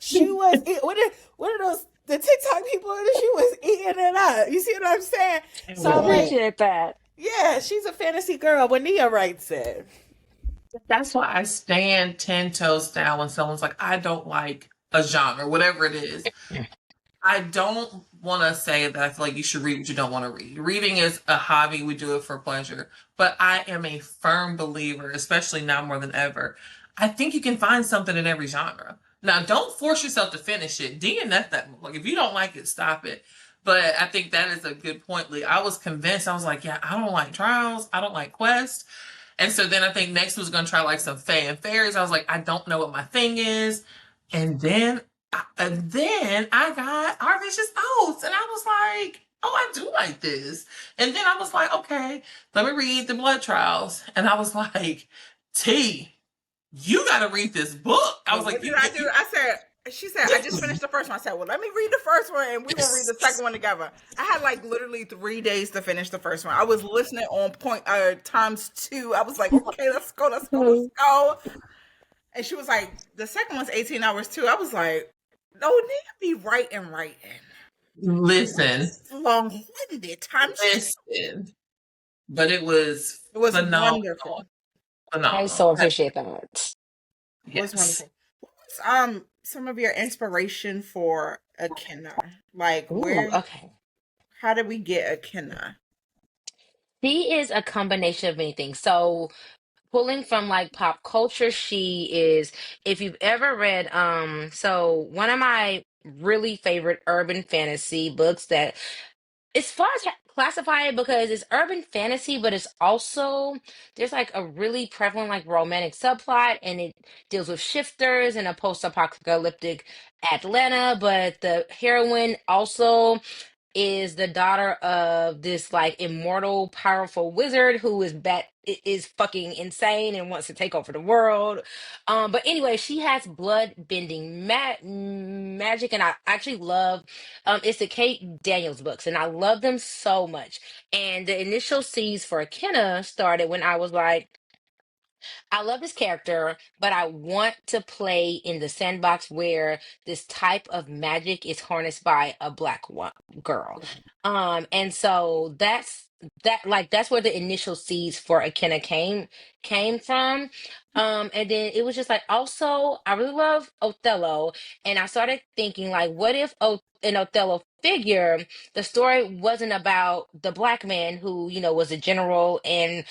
she was, what are those, the TikTok people, she was eating it up. You see what I'm saying? So I'm like, Appreciate that. yeah, she's a fantasy girl when Nia writes it. That's why I stand 10 toes down when someone's like, I don't like a genre, whatever it is. I don't want to say that I feel like you should read what you don't want to read. Reading is a hobby. We do it for pleasure. But I am a firm believer, especially now more than ever. I think you can find something in every genre. Now, don't force yourself to finish it. DNF that. Like, if you don't like it, stop it. But I think that is a good point, Lee. I was convinced. I was like, yeah, I don't like trials. I don't like quests. And so then I think next was going to try like some Fae and Fairies. I was like, I don't know what my thing is. And then I got Our Vicious Oats, and I was like, oh, I do like this. And then I was like, okay, let me read the Blood Trials. And I was like, T, you got to read this book. I was What like, did I do? I said, she said, I just finished the first one. I said, well, let me read the first one and we will read the second one together. I had like literally 3 days to finish the first one. I was listening on point times 2. I was like, okay, let's go. And she was like, the second one's 18 hours too. I was like, no, it need to be writing. listen, Long-winded times 2. listen. But it was wonderful. I so appreciate that. It was wonderful. What's some of your inspiration for Akinna? Like, how did we get Akinna? She is a combination of many things. So pulling from like pop culture, she is, if you've ever read, so one of my really favorite urban fantasy books that, as far as classify it, because it's urban fantasy, but it's also, there's like a really prevalent like romantic subplot, and it deals with shifters in a post-apocalyptic Atlanta, but the heroine also is the daughter of this like immortal powerful wizard who is fucking insane and wants to take over the world. But anyway, she has blood bending magic, and I actually love it's the Kate Daniels books, and I love them so much. And the initial seeds for Akinna started when I was like, I love this character, but I want to play in the sandbox where this type of magic is harnessed by a black girl. And so that's where the initial seeds for Akinna came from. And then it was just like, also I really love Othello, and I started thinking like, what if an Othello figure, the story wasn't about the black man who, was a general, and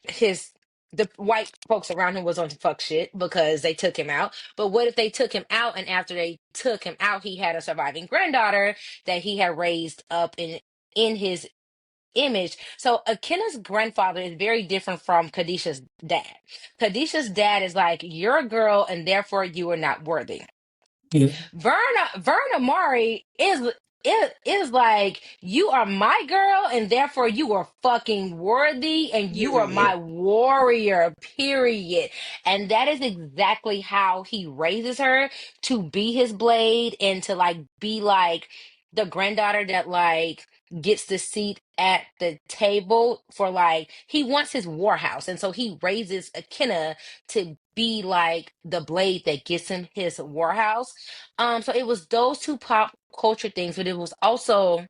his the white folks around him was on fuck shit because they took him out. But what if they took him out, and after they took him out, he had a surviving granddaughter that he had raised up in his image. So Akinna's grandfather is very different from Kadisha's dad. Kadisha's dad is like, you're a girl and therefore you are not worthy. Yeah. Verna Mari is like, you are my girl and therefore you are fucking worthy and you are my warrior, period. And that is exactly how he raises her, to be his blade and to like be like the granddaughter that like gets the seat at the table for like, he wants his warhouse, and so he raises Akinna to be like the blade that gets him his warhouse. So it was those two pop culture things, but it was also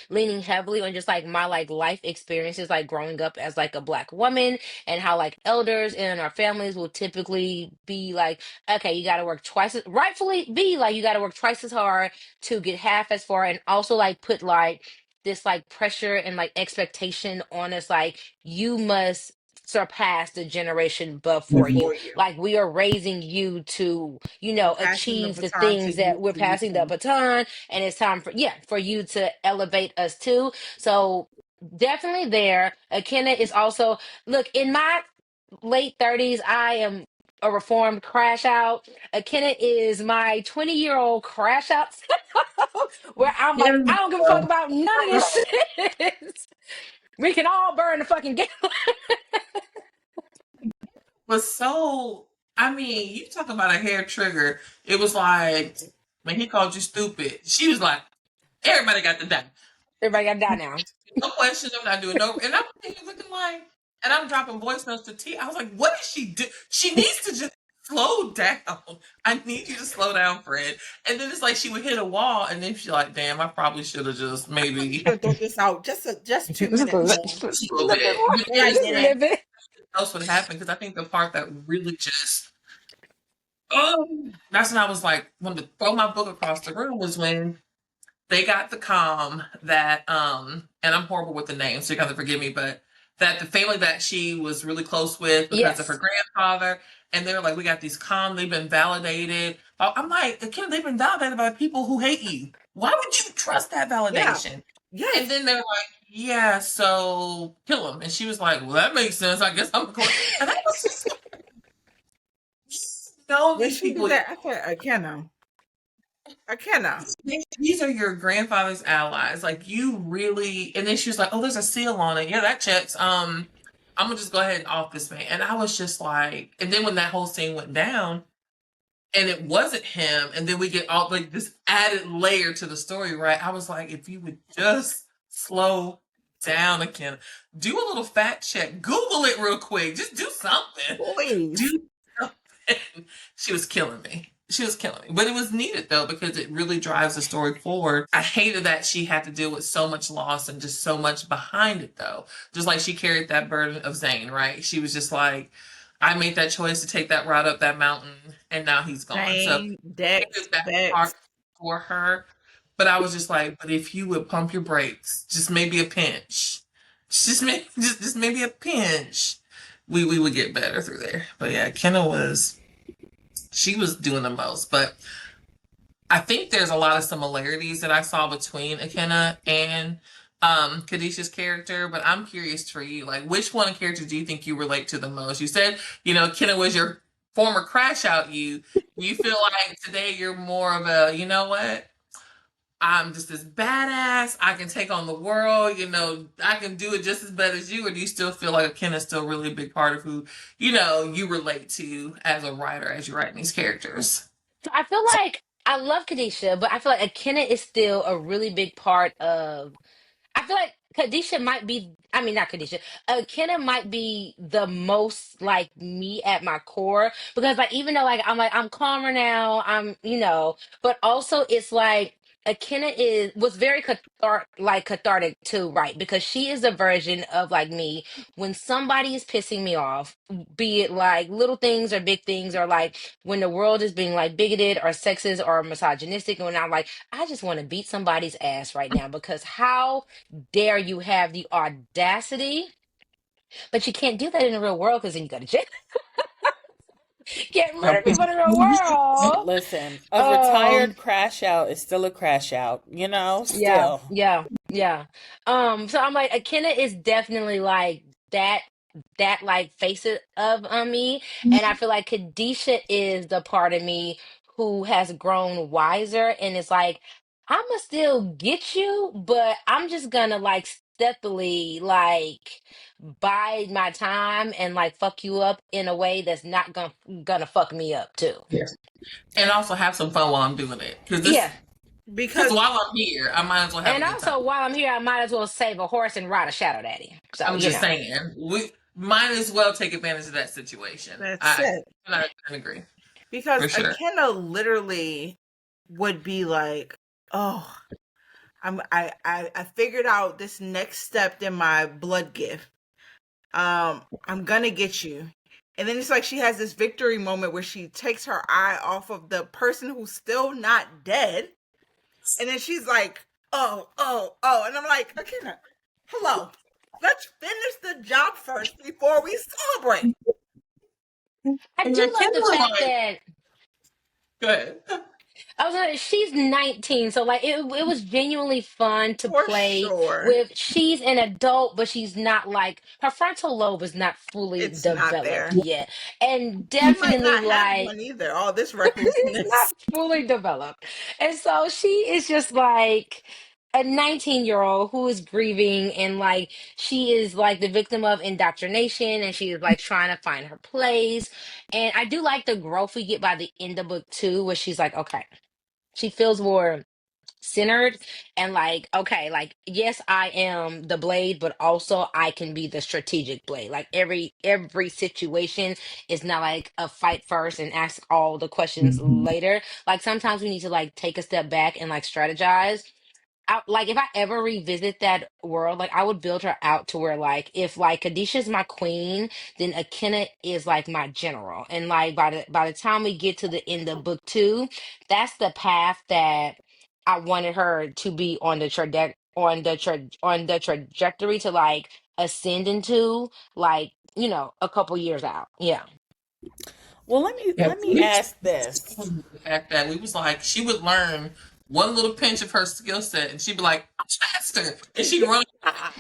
leaning heavily on just like my like life experiences, like growing up as like a black woman, and how like elders in our families will typically be like, okay, you got to work twice as, rightfully be like, you got to work twice as hard to get half as far, and also like put like this like pressure and like expectation on us, like you must surpass the generation before you. Like we are raising you to, achieve the things that we're passing the baton, and it's time for you to elevate us too. So definitely there. Akinna is also, look, in my late 30s, I am a reformed crash out. Akinna is my 20-year-old crash out where I'm like, I don't give a fuck about none of this shit. We can all burn the fucking game. Was so, I mean, you talk about a hair trigger. It was like, when he called you stupid, she was like, everybody got to die. Everybody got to die now. No questions, I'm not doing no. And I'm looking like, and I'm dropping voice notes to T. I was like, what does she do? She needs to just slow down. I need you to slow down, friend. And then it's like she would hit a wall, and then she's like, damn, I probably should have just maybe throw this out just 2 minutes. just a little bit. else would happen because I think the part that really just that's when I was like wanted to throw my book across the room was when they got the comm that and I'm horrible with the names, so you gotta forgive me, but that the family that she was really close with because of her Yes. grandfather, and they're like, we got these comm, they've been validated. I'm like, again, they've been validated by people who hate you. Why would you trust that Yeah. validation? And Yes. then they're like, yeah, so kill him. And she was like, well, that makes sense. I guess I'm going. And I was just know When these she did people. that, I said, I cannot. I cannot. These are your grandfather's allies. Like you really. And then she was like, "Oh, there's a seal on it. Yeah, that checks. I'm gonna just go ahead and off this man." And I was just like, and then when that whole scene went down, and it wasn't him, and then we get all like this added layer to the story, right? I was like, if you would just slow down again, do a little fact check, Google it real quick, just do something. Please. Do something. She was killing me. She was killing me. But it was needed though, because it really drives the story forward. I hated that she had to deal with so much loss and just so much behind it though. Just like she carried that burden of Zane, right? She was just like, I made that choice to take that route up that mountain and now he's gone. So Jane, I Dex, think that Bex. part for her. But I was just like, but if you would pump your brakes, just maybe a pinch. Just maybe a pinch. We would get better through there. But yeah, Kenna she was doing the most. But I think there's a lot of similarities that I saw between Akenna and Kadisha's character, but I'm curious for you, like which one character do you think you relate to the most? You said, Akenna was your former crash out you. You feel like today you're more of a, you know what? I'm just this badass. I can take on the world. I can do it just as bad as you. Or do you still feel like Akenna's still really a big part of who, you relate to as a writer as you're writing these characters? So I feel like I love Kadisha, but I feel like Akenna is still a really big part of. I feel like Kadisha might be, I mean, not Kadisha, Kenna might be the most like me at my core because, like, even though, I'm calmer now, but also it's like, Akenna was very cathartic too, right? Because she is a version of like me when somebody is pissing me off, be it like little things or big things, or like when the world is being like bigoted or sexist or misogynistic, and when I'm like, I just want to beat somebody's ass right now because how dare you have the audacity? But you can't do that in the real world because then you go to jail. Can't murder people in the real world. Listen, a Um, retired crash out is still a crash out, yeah, still. yeah, yeah. So I'm like, Akenna is definitely like that like facet of me, and I feel like Kadisha is the part of me who has grown wiser, and it's like I'ma still get you, but I'm just gonna like steadily like bide my time and like fuck you up in a way that's not gonna fuck me up too. Yes. And also have some fun while I'm doing it. Because Yeah. because Because while I'm here, I might as well have a And good time. also, while I'm here, I might as well save a horse and ride a shadow daddy. So, I'm just saying, we might as well take advantage of that situation. that's it. I agree. Because For sure. Akenna literally would be like, oh, I figured out this next step in my blood gift. I'm gonna get you. And then it's like she has this victory moment where she takes her eye off of the person who's still not dead. And then she's like, oh. And I'm like, Akenna, hello. Let's finish the job first before we celebrate. I And do your love kids the are fact like, that go ahead. I was like, she's 19, so like it was genuinely fun to For play sure. with. She's an adult, but she's not like her frontal lobe is not fully It's not developed there. yet, and She might definitely not have like one either. All this it's not recklessness. fully developed. And so she is just like a 19-year-old who is grieving, and like she is like the victim of indoctrination, and she is like trying to find her place. And I do like the growth we get by the end of book two, where she's like, okay, she feels more centered and like, okay, like yes, I am the blade, but also I can be the strategic blade. Like every situation is not like a fight first and ask all the questions later. Like sometimes we need to like take a step back and like strategize. like if I ever revisit that world, like I would build her out to where like if like Kadisha's my queen, then Akenna is like my general. And like by the time we get to the end of book two, that's the path that I wanted her to be on the trajectory to like ascend into, like, a couple years out. Yeah. Well, let me We ask this. the fact that we was like she would learn one little pinch of her skill set and she'd be like, I'm faster. And she'd run. I,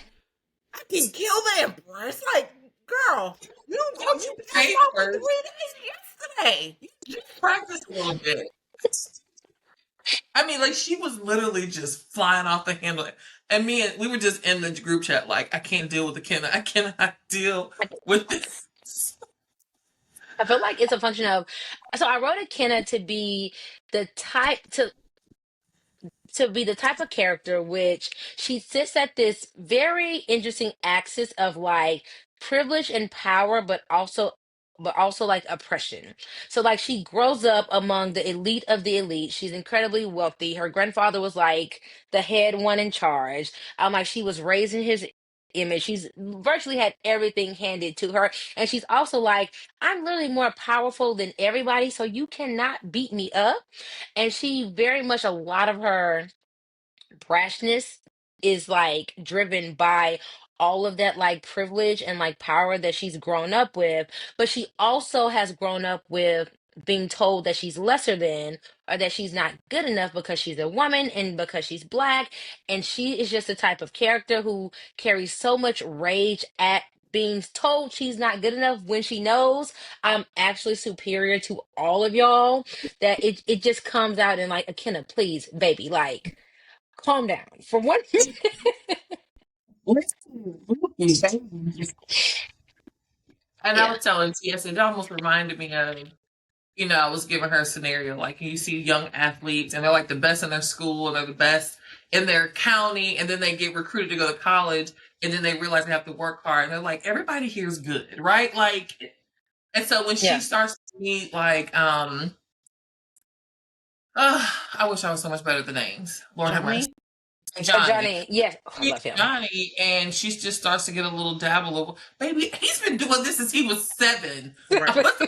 I can kill the emperor. It's like, girl, Don't you you passed hate off with her? 3 days yesterday. Practice a little bit. I mean, like she was literally just flying off the handle. And we were just in the group chat like, I can't deal with the Kenna. I cannot deal with this. I feel like it's a function of, so I wrote Akenna the type to be the type of character which she sits at this very interesting axis of like privilege and power, but also like oppression. So like she grows up among the elite of the elite. She's incredibly wealthy. Her grandfather was like the head one in charge. Like she was raised in his image. She's virtually had everything handed to her. And she's also like, I'm literally more powerful than everybody, so you cannot beat me up. And she very much, a lot of her brashness is like driven by all of that like privilege and like power that she's grown up with, but she also has grown up with being told that she's lesser than, or that she's not good enough because she's a woman and because she's black. And she is just the type of character who carries so much rage at being told she's not good enough when she knows I'm actually superior to all of y'all, that it just comes out in like, Akenna, please, baby, like, calm down for one minute. And I Yeah. was telling TS, it almost reminded me of, I was giving her a scenario like you see young athletes and they're like the best in their school and they're the best in their county, and then they get recruited to go to college, and then they realize they have to work hard. And they're like, everybody here is good, right? Like, and so when she Yeah. starts to meet like, I wish I was so much better at the names. Lord have mercy. Johnny? Johnny. Johnny, yes. Oh, I love him. Johnny, and she just starts to get a little dabble of, baby, he's been doing this since he was 7. Right. What's the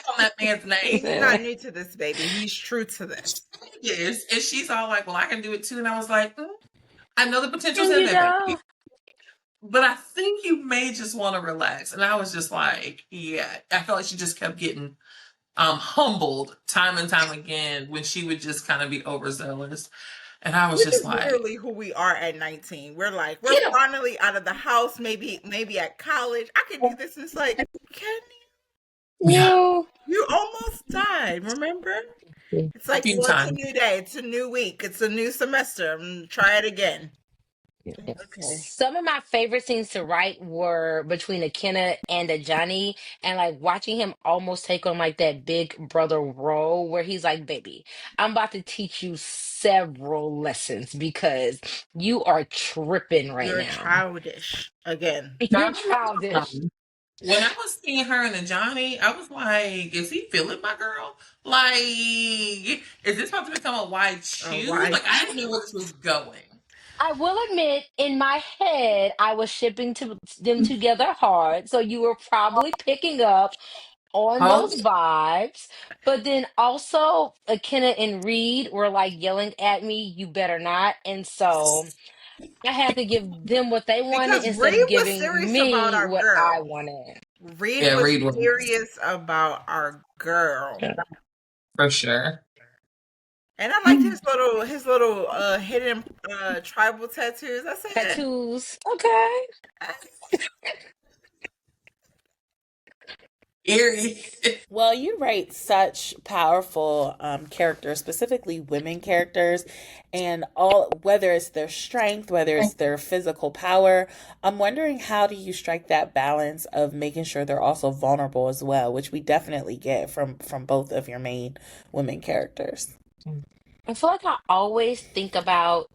on that man's name? He's not new to this, baby. He's true to this. Yes. And she's all like, well, I can do it too. And I was like, I know the potential's And in you there, know, baby. But I think you may just want to relax. And I was just like, yeah. I felt like she just kept getting humbled time and time again when she would just kind of be overzealous. And I was Which just is like, literally who we are at 19. We're like, we're yeah. finally out of the house, maybe at college. I could do this. And it's like, can Yeah. you almost died, remember? It's A like, few well, it's a times. new day, it's a new week, it's a new semester. Try it again. Okay. some of my favorite scenes to write were between Akenna and a Johnny, and like watching him almost take on like that big brother role where he's like, baby, I'm about to teach you several lessons because you are tripping right You're now. childish again. You're childish. When I was seeing her and the Johnny, I was like, is he feeling my girl? Like, is this about to become a wide shoe? Why? Like, I didn't know where this was going. I will admit, in my head, I was shipping to them together hard. So you were probably picking up on Huh? those vibes. But then also, Akenna and Reed were like yelling at me, you better not. And so I had to give them what they wanted Because instead Reed of was giving serious about me our what I girl. wanted. Reed Yeah, was Reed was serious about our girl. for sure. And I liked his little hidden tribal tattoos. I said, Tattoos. Okay. Eerie. Well, you write such powerful characters, specifically women characters, and all whether it's their strength, whether it's their physical power. I'm wondering how do you strike that balance of making sure they're also vulnerable as well, which we definitely get from both of your main women characters. I feel like I always think about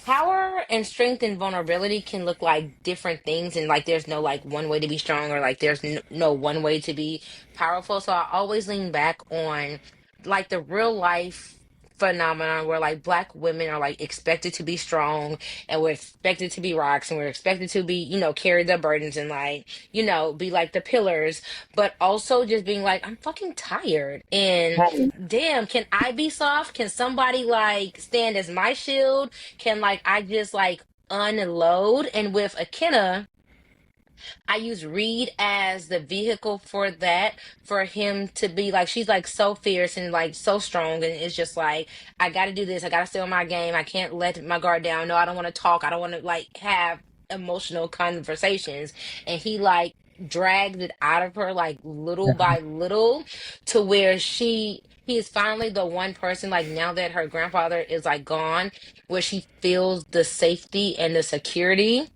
power and strength and vulnerability can look like different things, and like there's no like one way to be strong, or like there's no one way to be powerful. So I always lean back on like the real life phenomenon where like black women are like expected to be strong, and we're expected to be rocks, and we're expected to be, carry the burdens and like, be like the pillars, but also just being like, I'm fucking tired. And damn, can I be soft? Can somebody like stand as my shield? Can like I just like unload? And with Akenna, I use Reed as the vehicle for that, for him to be like, she's like so fierce and like so strong. And it's just like, I got to do this. I got to stay on my game. I can't let my guard down. No, I don't want to talk. I don't want to like have emotional conversations. And he like drags it out of her like little by little, to where he is finally the one person, like now that her grandfather is like gone, where she feels the safety and the security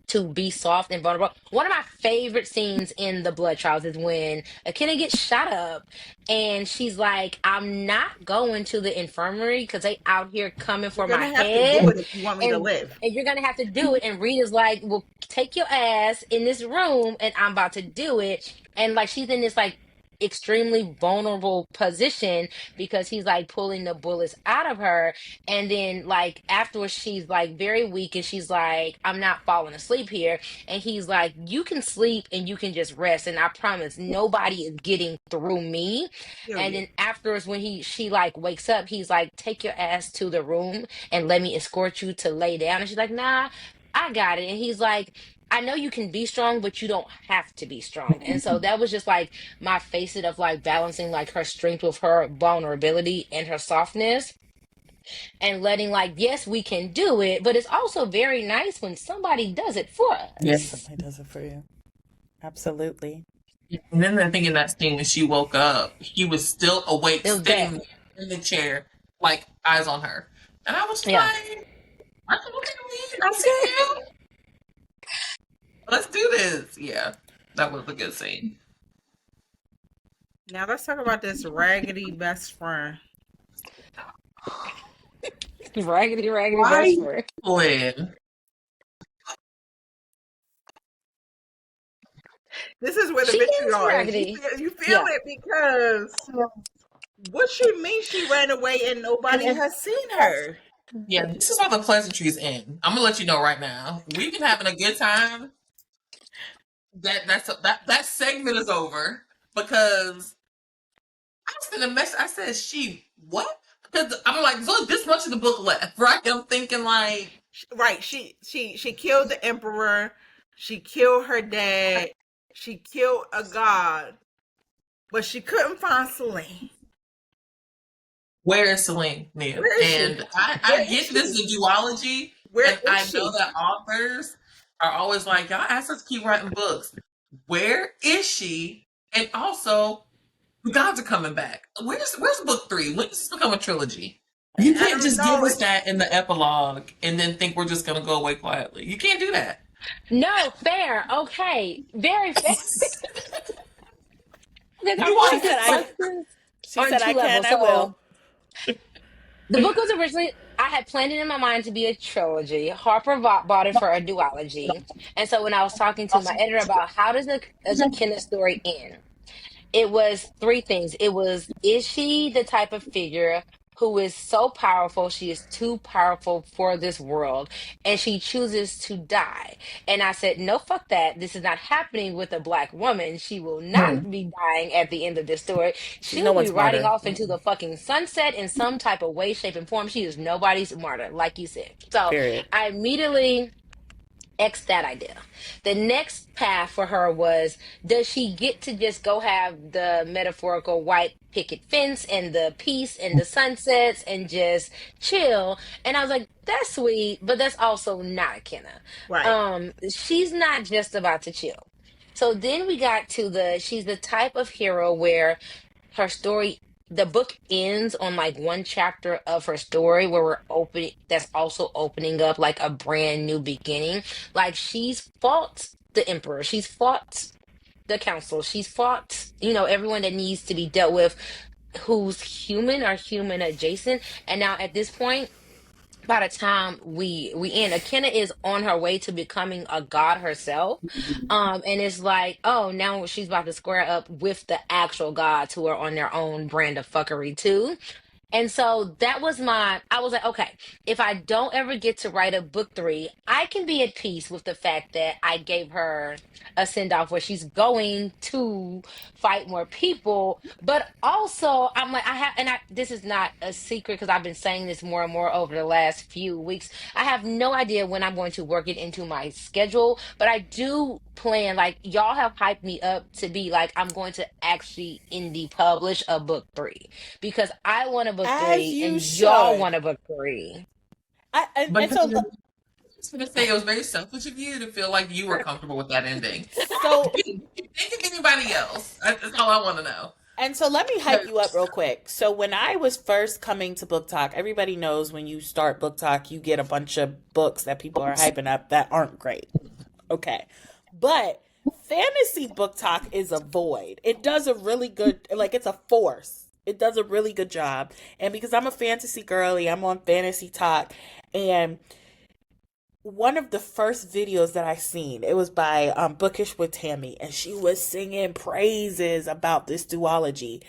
to be soft and vulnerable. One of my favorite scenes in the Blood Trials is when Akenna gets shot up and she's like, I'm not going to the infirmary because they out here coming You're for my gonna have to do head. it if you want me to And live. you're gonna have to do it. And Rita's like, well, take your ass in this room and I'm about to do it. And like she's in this like extremely vulnerable position because he's like pulling the bullets out of her. And then like afterwards she's like very weak and she's like, I'm not falling asleep here. And he's like, you can sleep and you can just rest, and I promise nobody is getting through me. And Period. then afterwards when she like wakes up, he's like, take your ass to the room and let me escort you to lay down. And she's like, nah, I got it. And he's like, I know you can be strong, but you don't have to be strong. And so that was just like my facet of like balancing like her strength with her vulnerability and her softness, and letting like, yes, we can do it, but it's also very nice when somebody does it for us. Somebody does it for you. Absolutely. And then I think in that scene when she woke up, he was still awake, It was bad. sitting in the chair, like eyes on her. And I was Yeah. like, I can look at me. I see you. Let's do this. Yeah, that was a good scene. Now let's talk about this raggedy best friend. Raggedy Why? best friend. Lynn. This is where the She is vitriol is. raggedy. You feel Yeah. it because what she means she ran away and nobody has seen her. Yeah, this is where the pleasantries end. I'm gonna let you know right now. We've been having a good time. That segment is over because I sent a message. I said, "She what?" Because I'm like, "So this much of the book left, right?" I'm thinking like, Right. She killed the emperor. She killed her dad. She killed a god. But she couldn't find Celine. where is Celine, Nia? Where is she? And I Where get is this is she? a duology, Where and I is know she? that authors are always like, "Y'all ask us to keep writing books. Where is she?" And also, the gods are coming back. Where's book 3? When does this become a trilogy? You I can't don't just know. give us that in the epilogue and then think we're just gonna go away quietly. You can't do that. No, fair. Okay. Very fair. Because I You feel She like want this said this I book? is she on said I two can, levels. I will. So the book was originally, I had planned it in my mind to be a trilogy. Harper bought it for a duology. And so when I was talking to my editor about how does the Kenneth story end, it was three things. It was, is she the type of figure who is so powerful, she is too powerful for this world, and she chooses to die? And I said, no, fuck that. This is not happening with a black woman. She will not be dying at the end of this story. She's She no will be one's riding martyr. off into the fucking sunset in some type of way, shape, and form. She is nobody's martyr, like you said. So Period. I immediately X that idea. The next path for her was, does she get to just go have the metaphorical white picket fence and the peace and the sunsets and just chill? And I was like, that's sweet, but that's also not a Kenna. Right. She's not just about to chill. So then we got to she's the type of hero where her story, the book ends on like one chapter of her story where we're opening, that's also opening up like a brand new beginning. Like she's fought the emperor, she's fought the council, she's fought, everyone that needs to be dealt with who's human or human adjacent. And now at this point, by the time we end, Akenna is on her way to becoming a god herself. And it's like, oh, now she's about to square up with the actual gods who are on their own brand of fuckery too. And so that was I was like, okay, if I don't ever get to write a book three, I can be at peace with the fact that I gave her a send off where she's going to fight more people. But also, I'm like, this is not a secret because I've been saying this more and more over the last few weeks. I have no idea when I'm going to work it into my schedule, but I do plan, like, y'all have hyped me up to be like, I'm going to actually indie publish a book three because I want a book As three you and y'all should. want a book three. But And so I was going to say it was very selfish of you to feel like you were comfortable with that ending. so Think of anybody else. That's all I want to know. And so let me hype you up real quick. So when I was first coming to Book Talk, everybody knows when you start Book Talk, you get a bunch of books that people are hyping up that aren't great. Okay. But fantasy Book Talk is a void. It does a really good, like, it's a force. It does a really good job. And because I'm a fantasy girly, I'm on Fantasy Talk. And one of the first videos that I seen, it was by Bookish with Tammy, and she was singing praises about this duology,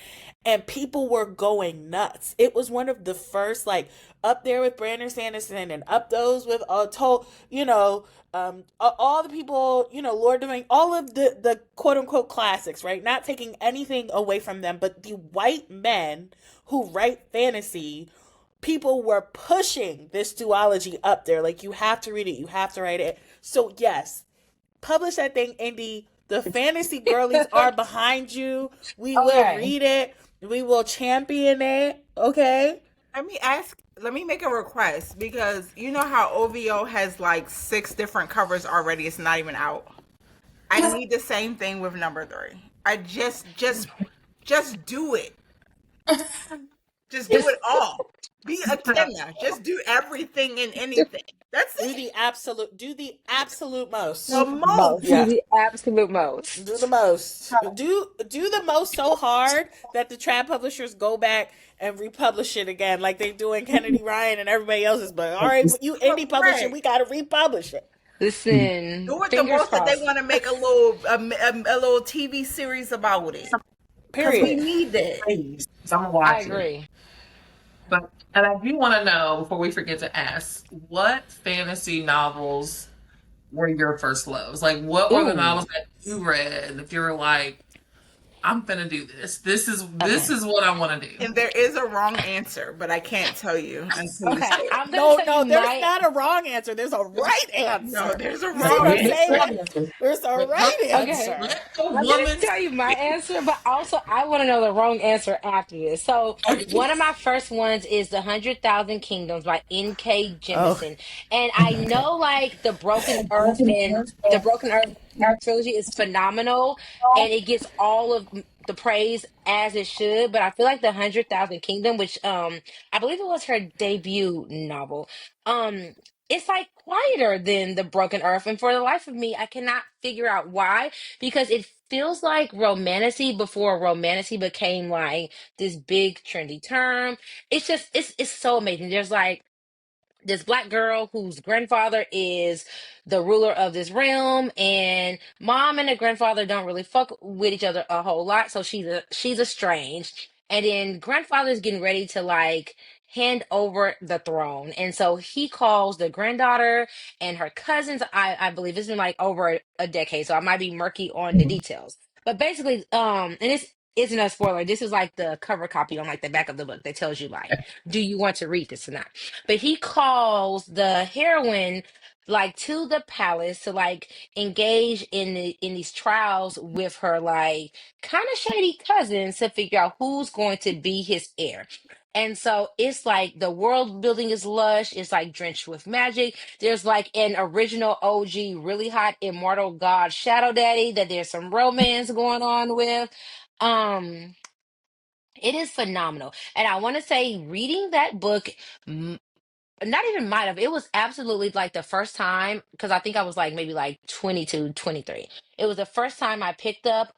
and people were going nuts. It was one of the first, like, up there with Brandon Sanderson and up those with all the people, Lord of the Rings, all of the quote unquote classics, right? Not taking anything away from them, but the white men who write fantasy, people were pushing this duology up there. Like, you have to read it, you have to write it. So yes, publish that thing, Indy. The fantasy girlies are behind you. We will Okay. read it. We will champion it. Okay. Let me make a request, because you know how OVO has like 6 different covers already. It's not even out. I need the same thing with number 3. I just do it. Just do it all. Be a Kenna. Just do everything and anything. That's Do it. the absolute most. The most. Yeah. The absolute most. Do the most. Do the most so hard that the trad publishers go back and republish it again, like they do in Kennedy Ryan and everybody else's book. All right, you indie publisher, we gotta republish it. Listen, Do it the fingers most that they crossed. want to make a little TV series about it. Because we Period. need it. Please, I'm I watching. agree. But and I do want to know before we forget to ask, what fantasy novels were your first loves? Like, what were the Ooh. novels that you read if you were like, I'm gonna do this. This is what I want to do. And there is a wrong answer, but I can't tell you until you Okay, say it. I'm gonna tell you There's not a wrong answer. There's a right answer. No, there's a You see what wrong I'm answer. saying? There's a right answer. Let the I'm gonna woman tell you my answer, but also I want to know the wrong answer after this. So one of my first ones is The 100,000 Kingdoms by N.K. Oh, Jemisin, and I know like the Broken Earth trilogy is phenomenal, and it gets all of the praise as it should. But I feel like The 100,000 Kingdom, which I believe it was her debut novel, um it's like quieter than The Broken Earth, and for the life of me I cannot figure out why, because it feels like romantasy before romantasy became like this big trendy term. It's just it's so amazing. There's like this black girl whose grandfather is the ruler of this realm, and mom and the grandfather don't really fuck with each other a whole lot, so she's estranged, and then grandfather's getting ready to like hand over the throne, and so he calls the granddaughter and her cousins. I believe it's been like over a decade, so I might be murky on the details, but basically and this isn't a spoiler. This is like the cover copy on like the back of the book that tells you like, do you want to read this or not? But he calls the heroine like to the palace to like engage in these trials with her like kind of shady cousins to figure out who's going to be his heir. And so it's like the world building is lush. It's like drenched with magic. There's like an original OG, really hot immortal god shadow daddy that there's some romance going on with. Um, it is phenomenal. And I want to say reading that book, not even might have, it was absolutely like the first time, because I think I was like maybe like 22, 23. It was the first time I picked up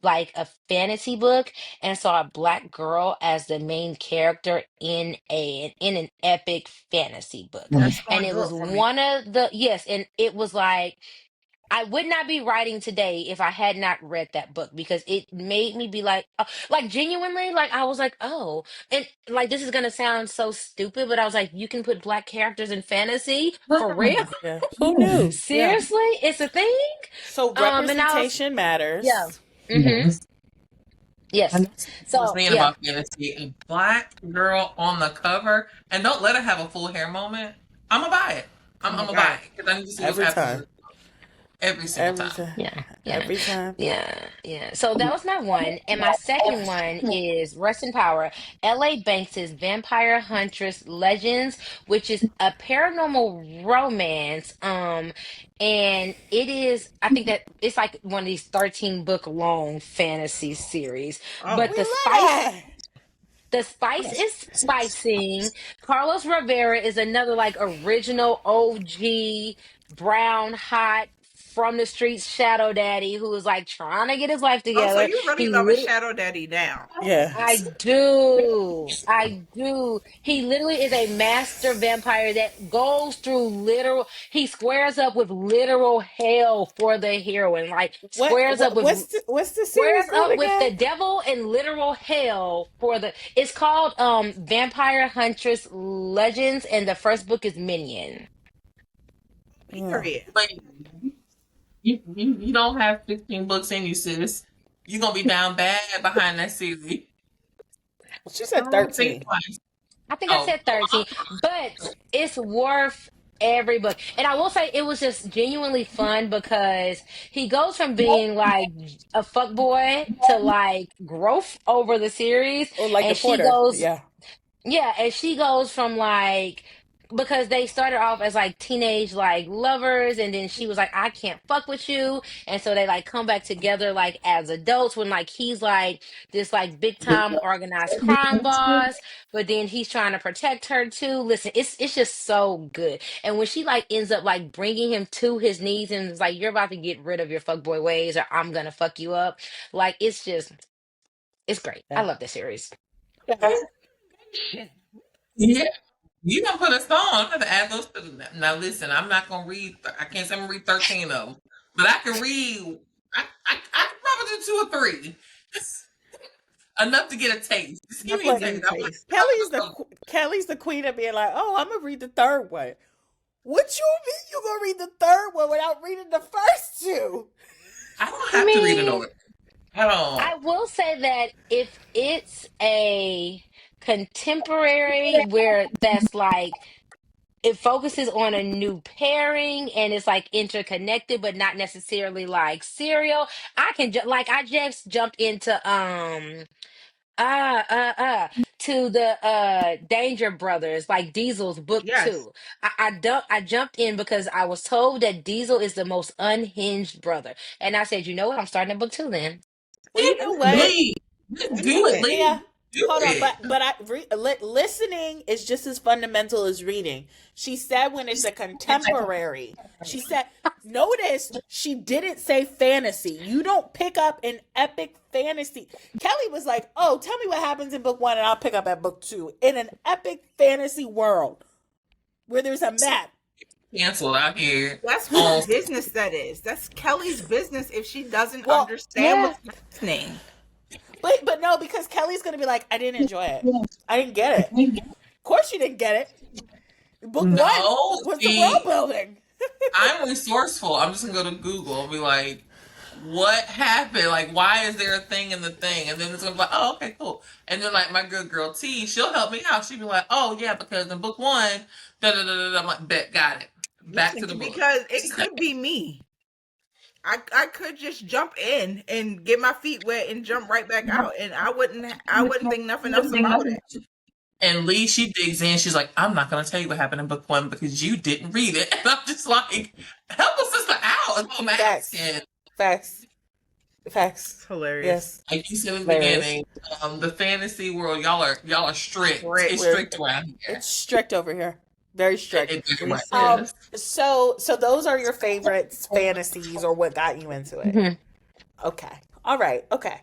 like a fantasy book and saw a black girl as the main character in an epic fantasy book. That's And going to it do was it for me. one of the, yes, and it was like I would not be writing today if I had not read that book because it made me be like genuinely, like I was like, oh, and like this is gonna sound so stupid, but I was like, you can put black characters in fantasy for real? Yeah. Who knew? Yeah. Seriously, it's a thing. So And I was, representation yeah, matters. mm-hmm, And yes. that's what was So mean yeah, about fantasy. A black girl on the cover, and don't let her have a full hair moment. I'm gonna buy it. I'm gonna buy Right. it because I need to see what's Every happening time. every single Every time. time. yeah, yeah, Every time. yeah. So that was my one. And my second one is Rest in Power, L.A. Banks's Vampire Huntress Legends, which is a paranormal romance. And it is, I think that it's like one of these 13 book long fantasy series. Oh, But We love that. the spice is spicing. Carlos Rivera is another like original OG brown hot from the streets shadow daddy who is like trying to get his life oh, so together. you really He love a literally shadow daddy now? I Yes. do. I do. He literally is a master vampire that goes through literal, he squares up with literal hell for the heroine. Like squares up with What's the series squares called up with again? the devil and literal hell for the it's called Vampire Huntress Legends and the first book is Minion. Oh. Period. But you don't have 15 books in you, sis. You're gonna be down bad behind that series. She said Oh, think 13. twice. I think I Oh, said 13, but it's worth every book. And I will say it was just genuinely fun because he goes from being like a fuck boy to like growth over the series Oh, like the and she Porter. goes Yeah. yeah, and she goes from like because they started off as like teenage like lovers and then she was like I can't fuck with you and so they like come back together like as adults when like he's like this like big time organized crime boss but then he's trying to protect her too. Listen, it's just so good. And when she like ends up like bringing him to his knees and is like you're about to get rid of your fuckboy ways or I'm gonna fuck you up. Like it's great. I Yeah. love this series. Yeah. Shit. yeah. You gonna put a song. I'm gonna add those to the now. Listen, I'm not gonna read. I can't say I'm gonna read 13 of them, but I can read. I can probably do 2 or 3, enough to get a taste. Just give me a Nothing Like in the taste. I'm like, taste. Kelly's the queen of being like, oh, I'm gonna read the third one. What you mean you gonna read the third one without reading the first two? I don't I have to read an mean, order. I don't. I will say that if it's a contemporary where that's like it focuses on a new pairing and it's like interconnected but not necessarily like serial, I can like I just jumped into uh uh uh to the Danger Brothers like Diesel's book Yes. 2. I jumped in because I was told that Diesel is the most unhinged brother and I said, you know what, I'm starting at book 2 then. Well, you I know knew what? it. Lee, just I do knew it, it. Mia, Lee. Do hold on, it. but listening is just as fundamental as reading. She said when it's a contemporary. She said, notice she didn't say fantasy. You don't pick up an epic fantasy. Kelly was like, "Oh, tell me what happens in book 1 and I'll pick up at book 2." In an epic fantasy world where there's a map. Canceled out here. That's On whose business that is. That's Kelly's business if she doesn't Well, understand Yeah. what's happening. but no, because Kelly's gonna be like, "I didn't enjoy it. I didn't get it." Of course, you didn't get it. Book 1 no, was the world see, building. I'm resourceful. I'm just gonna go to Google and be like, what happened? Like, why is there a thing in the thing? And then it's gonna be like, oh, okay, cool. And then like my good girl T, she'll help me out. She'll be like, oh yeah, because in book 1, da da da da. I'm like, bet, got it. Back to the Listen, book. because it could be me. I could just jump in and get my feet wet and jump right back out, and I wouldn't think nothing else about it. And Lee, she digs in. She's like, I'm not gonna tell you what happened in book 1 because you didn't read it. And I'm just like, help a sister out. Is what I'm Facts. asking. Facts. It's hilarious. Yes. Like you said in the Hilarious. beginning, the fantasy world, y'all are strict. Strict. It's strict around here. It's strict over here. Very strict. It very much Um, is. so those are your favorites fantasies or what got you into it. Mhm. Okay. All right. Okay.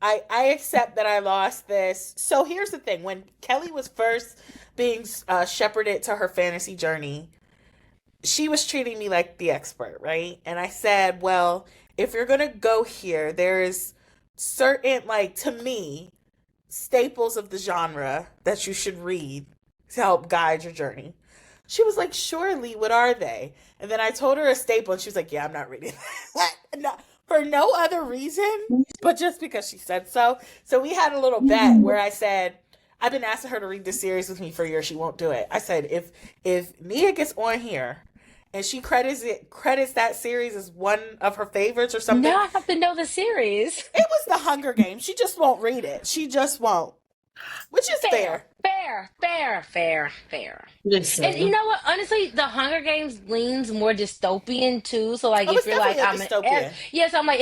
I accept that I lost this. So here's the thing. When Kelly was first being shepherded to her fantasy journey, she was treating me like the expert, right? And I said, well, if you're going to go here, there's certain, like, to me, staples of the genre that you should read to help guide your journey. She was like, surely, what are they? And then I told her a staple, and she was like, yeah, I'm not reading that. For no other reason, but just because she said so. So we had a little bet where I said, I've been asking her to read this series with me for a year. She won't do it. I said, if Nia gets on here and she credits that series as one of her favorites or something, Now I have to know the series. it was The Hunger Games. She just won't read it. She just won't. Which is fair. Fair. Listen. And you know what? Honestly, the Hunger Games leans more dystopian too. So like, Oh, if it's you're like, definitely a dystopian. yes, I'm like,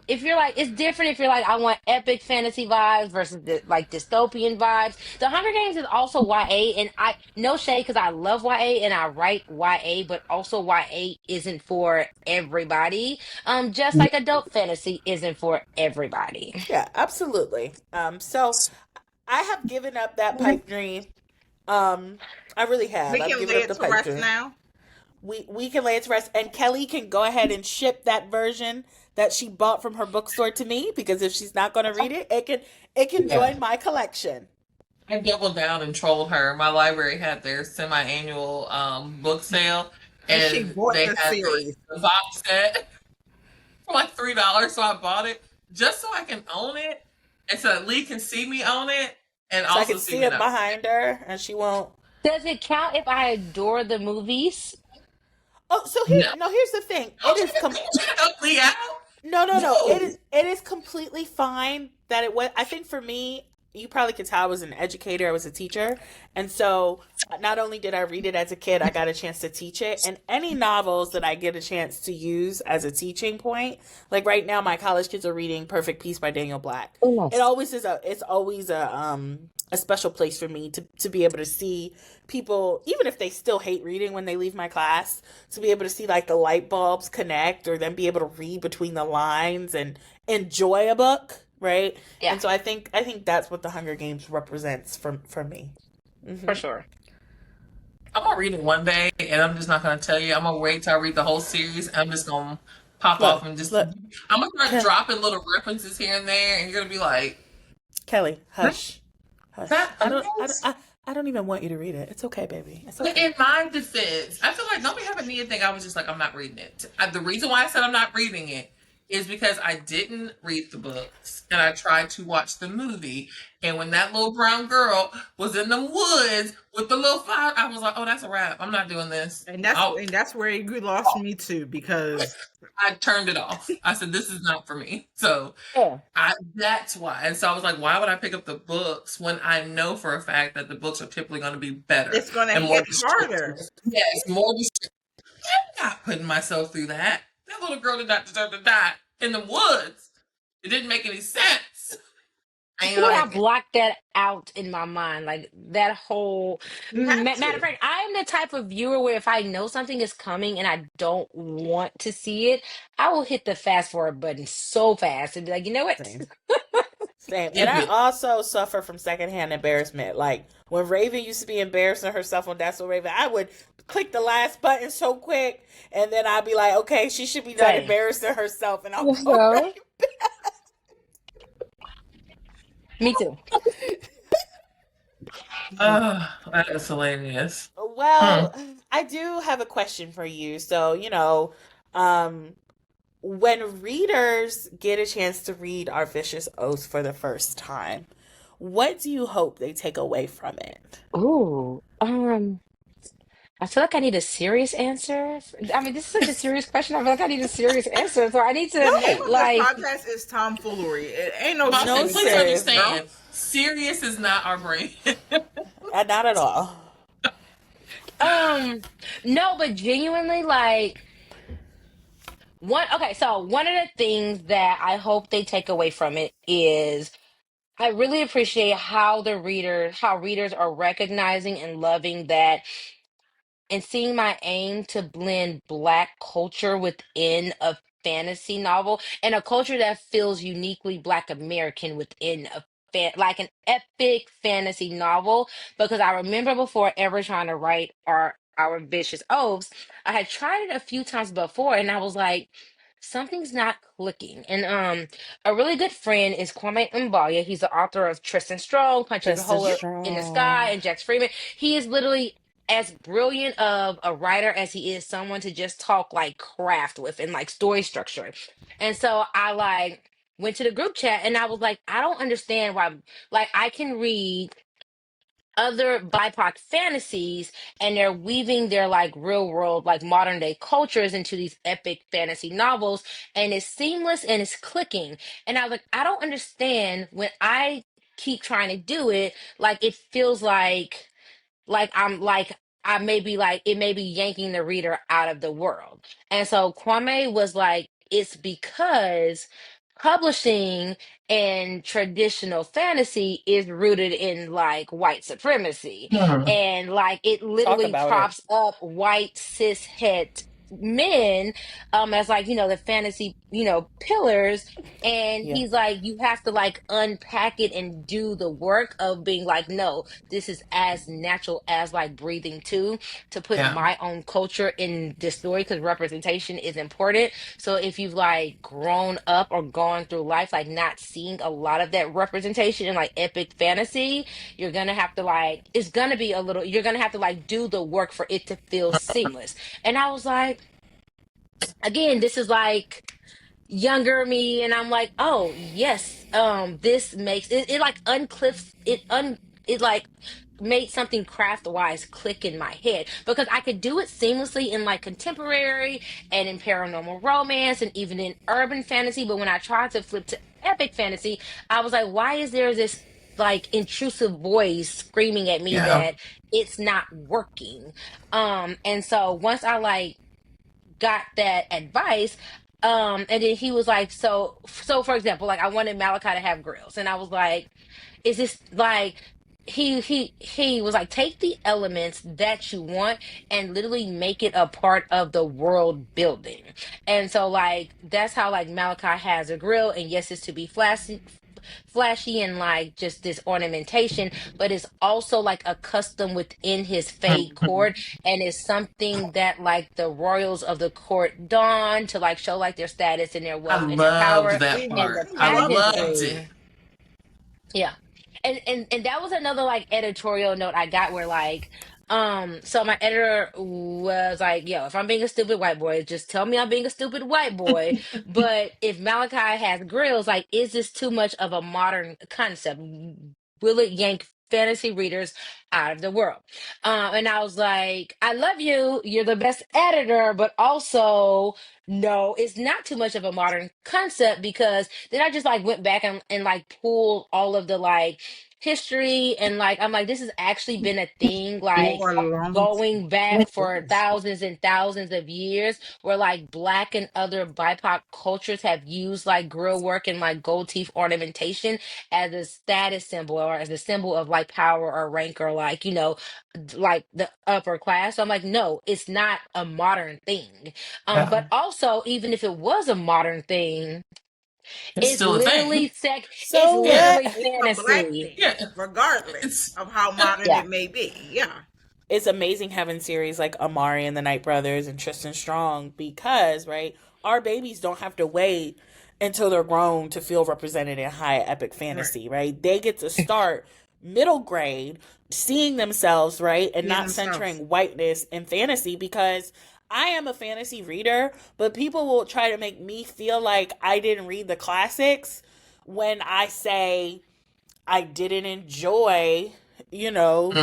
if you're like, it's different. If you're like, I want epic fantasy vibes versus like dystopian vibes. The Hunger Games is also YA, and I no shade because I love YA and I write YA, but also YA isn't for everybody. Just like adult fantasy isn't for everybody. Yeah, absolutely. So I have given up that pipe dream. I really have. We I've can given lay up it the to pipe rest dream. now. We can lay it to rest, and Kelly can go ahead and ship that version that she bought from her bookstore to me, because if she's not going to read it, it can join my collection. I doubled down and trolled her. My library had their semi-annual book sale, And she bought they the had series. the box set for like $3. So I bought it just so I can own it, and so that Lee can see me own it, and So I also can see see me it not. behind her, and she won't. Does it count if I adore the movies? Oh, so No, here's the thing. don't you help Lee out? No. No. It is completely fine that it was. I think for me, you probably could tell I was an educator. I was a teacher, and so not only did I read it as a kid, I got a chance to teach it. And any novels that I get a chance to use as a teaching point, like right now, my college kids are reading Perfect Peace by Daniel Black. Oh, It nice. always is a. It's always a special place for me to be able to see people, even if they still hate reading when they leave my class, to be able to see like the light bulbs connect, or then be able to read between the lines and enjoy a book, right? Yeah, And so I think that's what the Hunger Games represents for me. for sure. I'm gonna read it one day, and I'm just not gonna tell you. I'm gonna wait till I read the whole series. I'm just gonna pop off Look, and just. look, I'm gonna start Ke- dropping little references here and there, and you're gonna be like, Kelly, "Is hush. that I a don't, I, mess?" I don't even want you to read it. It's okay, baby. It's But okay. in my defense, I feel like nobody have a neat thing. I was just like, I'm not reading it. The reason why I said I'm not reading it is because I didn't read the books and I tried to watch the movie. And when that little brown girl was in the woods with the little fire, I was like, oh, that's a wrap. I'm not doing this. And that's where you lost me too, because I turned it off. I said, this is not for me. So Yeah. that's why. And so I was like, why would I pick up the books when I know for a fact that the books are typically going to be better it's going to and more hit harder. Yes, more I'm not putting myself through that. That little girl did not deserve to die in the woods. It didn't make any sense. I ain't Why I like it. blocked that out in my mind, like that whole. You have Matter of to. fact, I am the type of viewer where if I know something is coming and I don't want to see it, I will hit the fast forward button so fast and be like, you know what? Same. Same. And Give I it. also suffer from secondhand embarrassment. Like when Raven used to be embarrassing herself on That's So Raven, I would click the last button so quick, and then I'd be like, okay, she should be done Same. embarrassing herself, and I'll You go know? right. Me too. Oh, that is hilarious. Well, I do have a question for you. So, um, when readers get a chance to read Our Vicious Oaths for the first time, what do you hope they take away from it? Ooh, I feel like I need a serious answer. I mean, this is such a serious question. I feel like I need a serious answer. So I need to, The name No, of this like, podcast is tomfoolery. It ain't no no, Boston, serious please serious, answer, girl. understand, serious is not our brand. not at all. no, but genuinely, like, so one of the things that I hope they take away from it is I really appreciate how readers are recognizing and loving that and seeing my aim to blend Black culture within a fantasy novel and a culture that feels uniquely Black American within like an epic fantasy novel. Because I remember before ever trying to write our vicious oaths, I had tried it a few times before, and I was like, something's not clicking. And a really good friend is Kwame Mbalia. He's the author of Tristan Strong, Punches a Just as Hole in the Sky, strong. and Jax Freeman. He is literally as brilliant of a writer as he is someone to just talk like craft with and like story structure. And so I like went to the group chat and I was like, I don't understand why, like, I can read other BIPOC fantasies and they're weaving their like real world, like modern day cultures into these epic fantasy novels, and it's seamless and it's clicking. And I was like, I don't understand when I keep trying to do it, like it feels like I'm like I may be like it may be yanking the reader out of the world. And so Kwame was like, it's because publishing and traditional fantasy is rooted in like white supremacy. Hmm. And like it Talk literally about it. props up white cis het men as like, the fantasy, pillars. And Yeah. he's like, you have to like unpack it and do the work of being like, no, this is as natural as like breathing too, to put Yeah. my own culture in this story because representation is important. So if you've like grown up or gone through life like not seeing a lot of that representation in like epic fantasy, you're gonna have to like it's gonna be a little you're gonna have to like do the work for it to feel seamless. And I was like, again, this is like younger me, and I'm like, oh yes, this makes it like unclips it like made something craft wise click in my head because I could do it seamlessly in like contemporary and in paranormal romance and even in urban fantasy, but when I tried to flip to epic fantasy, I was like, why is there this like intrusive voice screaming at me Yeah. that it's not working? And so once I like got that advice, and then he was like, so for example, like I wanted Malachi to have grills, and I was like, is this like he was like, take the elements that you want and literally make it a part of the world building. And so like that's how like Malachi has a grill, and yes, it's to be flashy and like just this ornamentation, but it's also like a custom within his fade Mhm. court, and it's something that like the royals of the court don to like show like their status and their I wealth and their loved power that Mhm. and the part. I I love loved that. it. pageantry. Yeah. And that was another like editorial note I got where like so my editor was like, yo, if I'm being a stupid white boy, just tell me I'm being a stupid white boy. But if Malachi has grills, like, is this too much of a modern concept? Will it yank fantasy readers out of the world? And I was like, I love you, you're the best editor, but also no, it's not too much of a modern concept, because then I just like went back and like pulled all of the like history, and like I'm like, this has actually been a thing like For a long going back for thousands and thousands of years, where like black and other BIPOC cultures have used like grill work and like gold teeth ornamentation as a status symbol or as a symbol of like power or rank or like, like the upper class. So I'm like, no, it's not a modern thing. Yeah. But also, even if it was a modern thing, It's it's still a literally thing. it's So Yeah. what? literally it's a black fantasy. thing, Yeah. regardless It's of how uh, modern Yeah. it may be. Yeah. It's amazing having series like Amari and the Night Brothers and Tristan Strong because, right, our babies don't have to wait until they're grown to feel represented in high epic Right. fantasy, right? They get to start middle grade seeing themselves, right, and Being not themselves. centering whiteness in fantasy because I am a fantasy reader, but people will try to make me feel like I didn't read the classics when I say I didn't enjoy,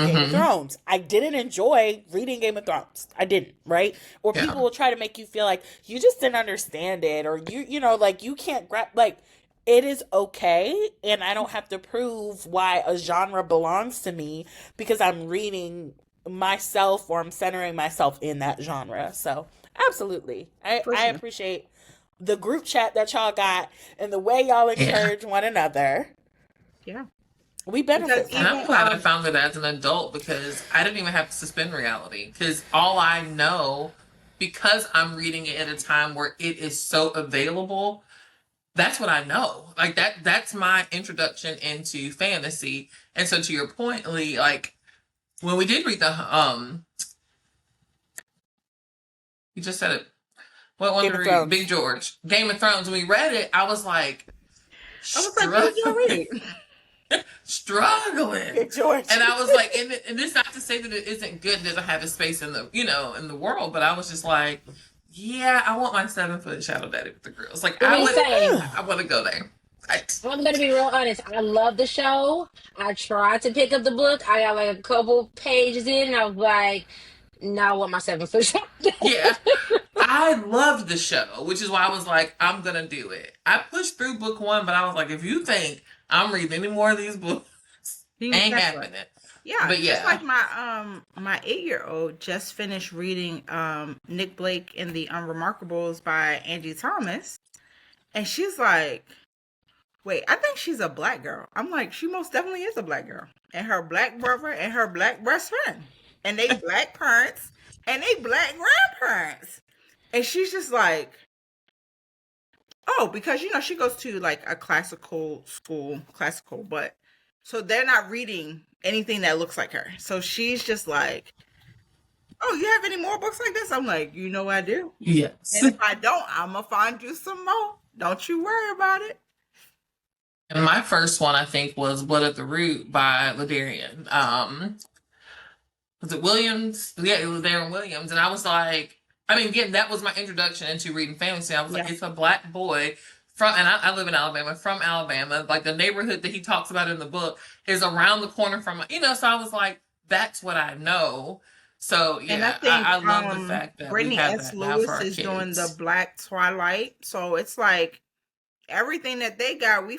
Game of mm-hmm. Thrones. I didn't enjoy reading Game of Thrones. I didn't, right? Or Yeah. people will try to make you feel like you just didn't understand it or like you can't grab like it is okay and I don't have to prove why a genre belongs to me because I'm reading myself or I'm centering myself in that genre. So, absolutely. I For I sure. appreciate the group chat that y'all got and the way y'all Yeah. encourage one another. Yeah. We Because benefit And from even I'm it. glad I found it as an adult because I didn't even have to suspend reality. Because all I know, because I'm reading it at a time where it is so available, that's what I know. Like that's my introduction into fantasy. And so to your point, Lee, like when we did read You just said it. What one Game to of read? Thrones. Big George. Game of Thrones. When we read it, I was like, I was like, what did y'all read? struggling. Big George. And I was like, and this not to say that it isn't good, doesn't have a space in the, in the world, but I was just like, yeah, I want my 7-foot shadow daddy with the girls. Like, I want to go there. I'm gonna be real honest. I love the show. I tried to pick up the book. I got like a couple pages in, and I was like, "No, I want my 7-foot shadow." Yeah. I loved the show, which is why I was like, I'm gonna do it. I pushed through book 1, but I was like, if you think I'm reading any more of these books, ain't having it. Yeah, but just like my 8-year-old just finished reading Nick Blake and the Unremarkables by Angie Thomas, and she's like, wait, I think she's a black girl. I'm like, she most definitely is a black girl. And her black brother and her black best friend. And they black parents and they black grandparents. And she's just like, oh, because, she goes to like a classical school, but so they're not reading anything that looks like her. So she's just like, oh, you have any more books like this? I'm like, I do. Yes. And if I don't, I'm going to find you some more. Don't you worry about it. And my first one, I think, was Blood at the Root by Ladarian. Was it Williams? Yeah, it was Darren Williams. And I was like, again, that was my introduction into reading fantasy. I was like, it's a black boy and I live in Alabama, from Alabama. Like, the neighborhood that he talks about in the book is around the corner from, so I was like, that's what I know. So, yeah, and I think I love the fact that Brittany we have S. that now for Lewis our is kids. doing the Black Twilight. So it's like, everything that they got, we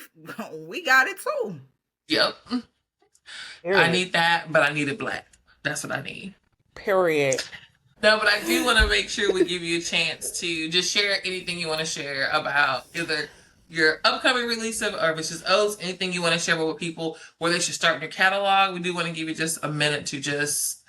got it too. Yep. I need that, but I need it black. That's what I need. Period. No, but I do want to make sure we give you a chance to just share anything you want to share about either your upcoming release of Our Vicious Oaths, anything you want to share with people, where they should start in your catalog. We do want to give you just a minute to just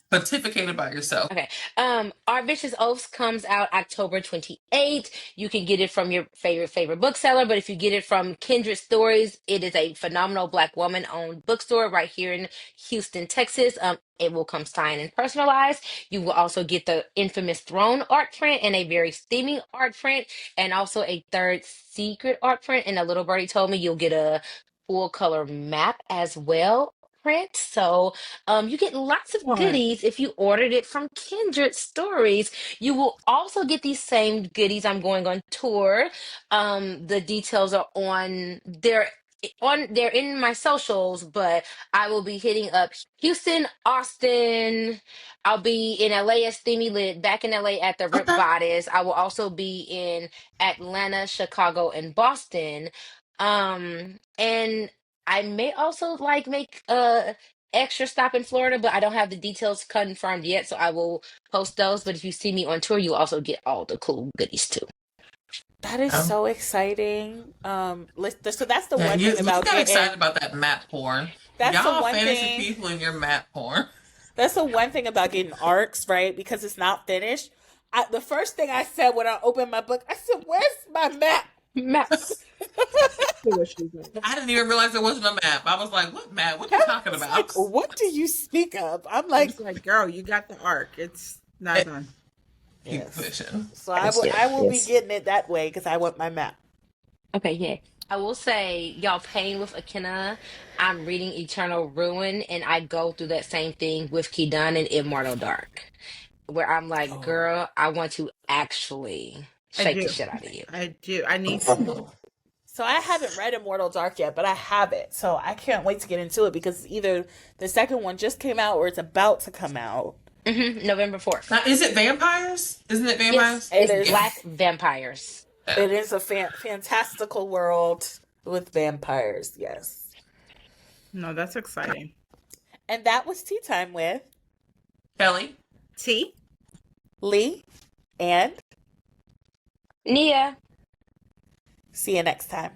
pontificate about yourself. Okay. Our Vicious Oaths comes out October 28th. You can get it from your favorite bookseller, but if you get it from Kindred Stories, it is a phenomenal Black woman-owned bookstore right here in Houston, Texas. It will come signed and personalized. You will also get the infamous Throne art print and a very steamy art print, and also a third secret art print. And a little birdie told me you'll get a full color map as well. Print. So you get lots of goodies if you ordered it from Kindred Stories. You will also get these same goodies. I'm going on tour. The details are they're in my socials, but I will be hitting up Houston, Austin. I'll be in LA at Steamy Lit, back in LA at the Rip Bodice. I will also be in Atlanta, Chicago, and Boston. And I may also make a extra stop in Florida, but I don't have the details confirmed yet, so I will post those. But if you see me on tour, you also get all the cool goodies too. That is so exciting. So that's the one thing about getting excited about that map porn. That's Y'all the one fantasy thing, people in your map porn. That's the one thing about getting arcs, right? Because it's not finished. The first thing I said when I opened my book, I said, "Where's my map?" Maps. I didn't even realize there wasn't a map. I was like, "What map? What are you talking about? Like, what do you speak of?" I'm like, "Girl, you got the arc. It's not done." Yes. So I will be getting it that way because I want my map. Okay, yeah. I will say, y'all, Pain with Akina, I'm reading Eternal Ruin, and I go through that same thing with Kidan and Immortal Dark, where I'm like, girl, I want to actually shake the shit out of you. I do. I need to. So I haven't read Immortal Dark yet, but I have it. So I can't wait to get into it because either the second one just came out or it's about to come out. November 4th. Now, is it vampires? Isn't it vampires? Yes, it is Black vampires. It is a fantastical world with vampires, yes. No, that's exciting. And that was Tea Time with Kelly, T, Lee, and Nia. see you next time.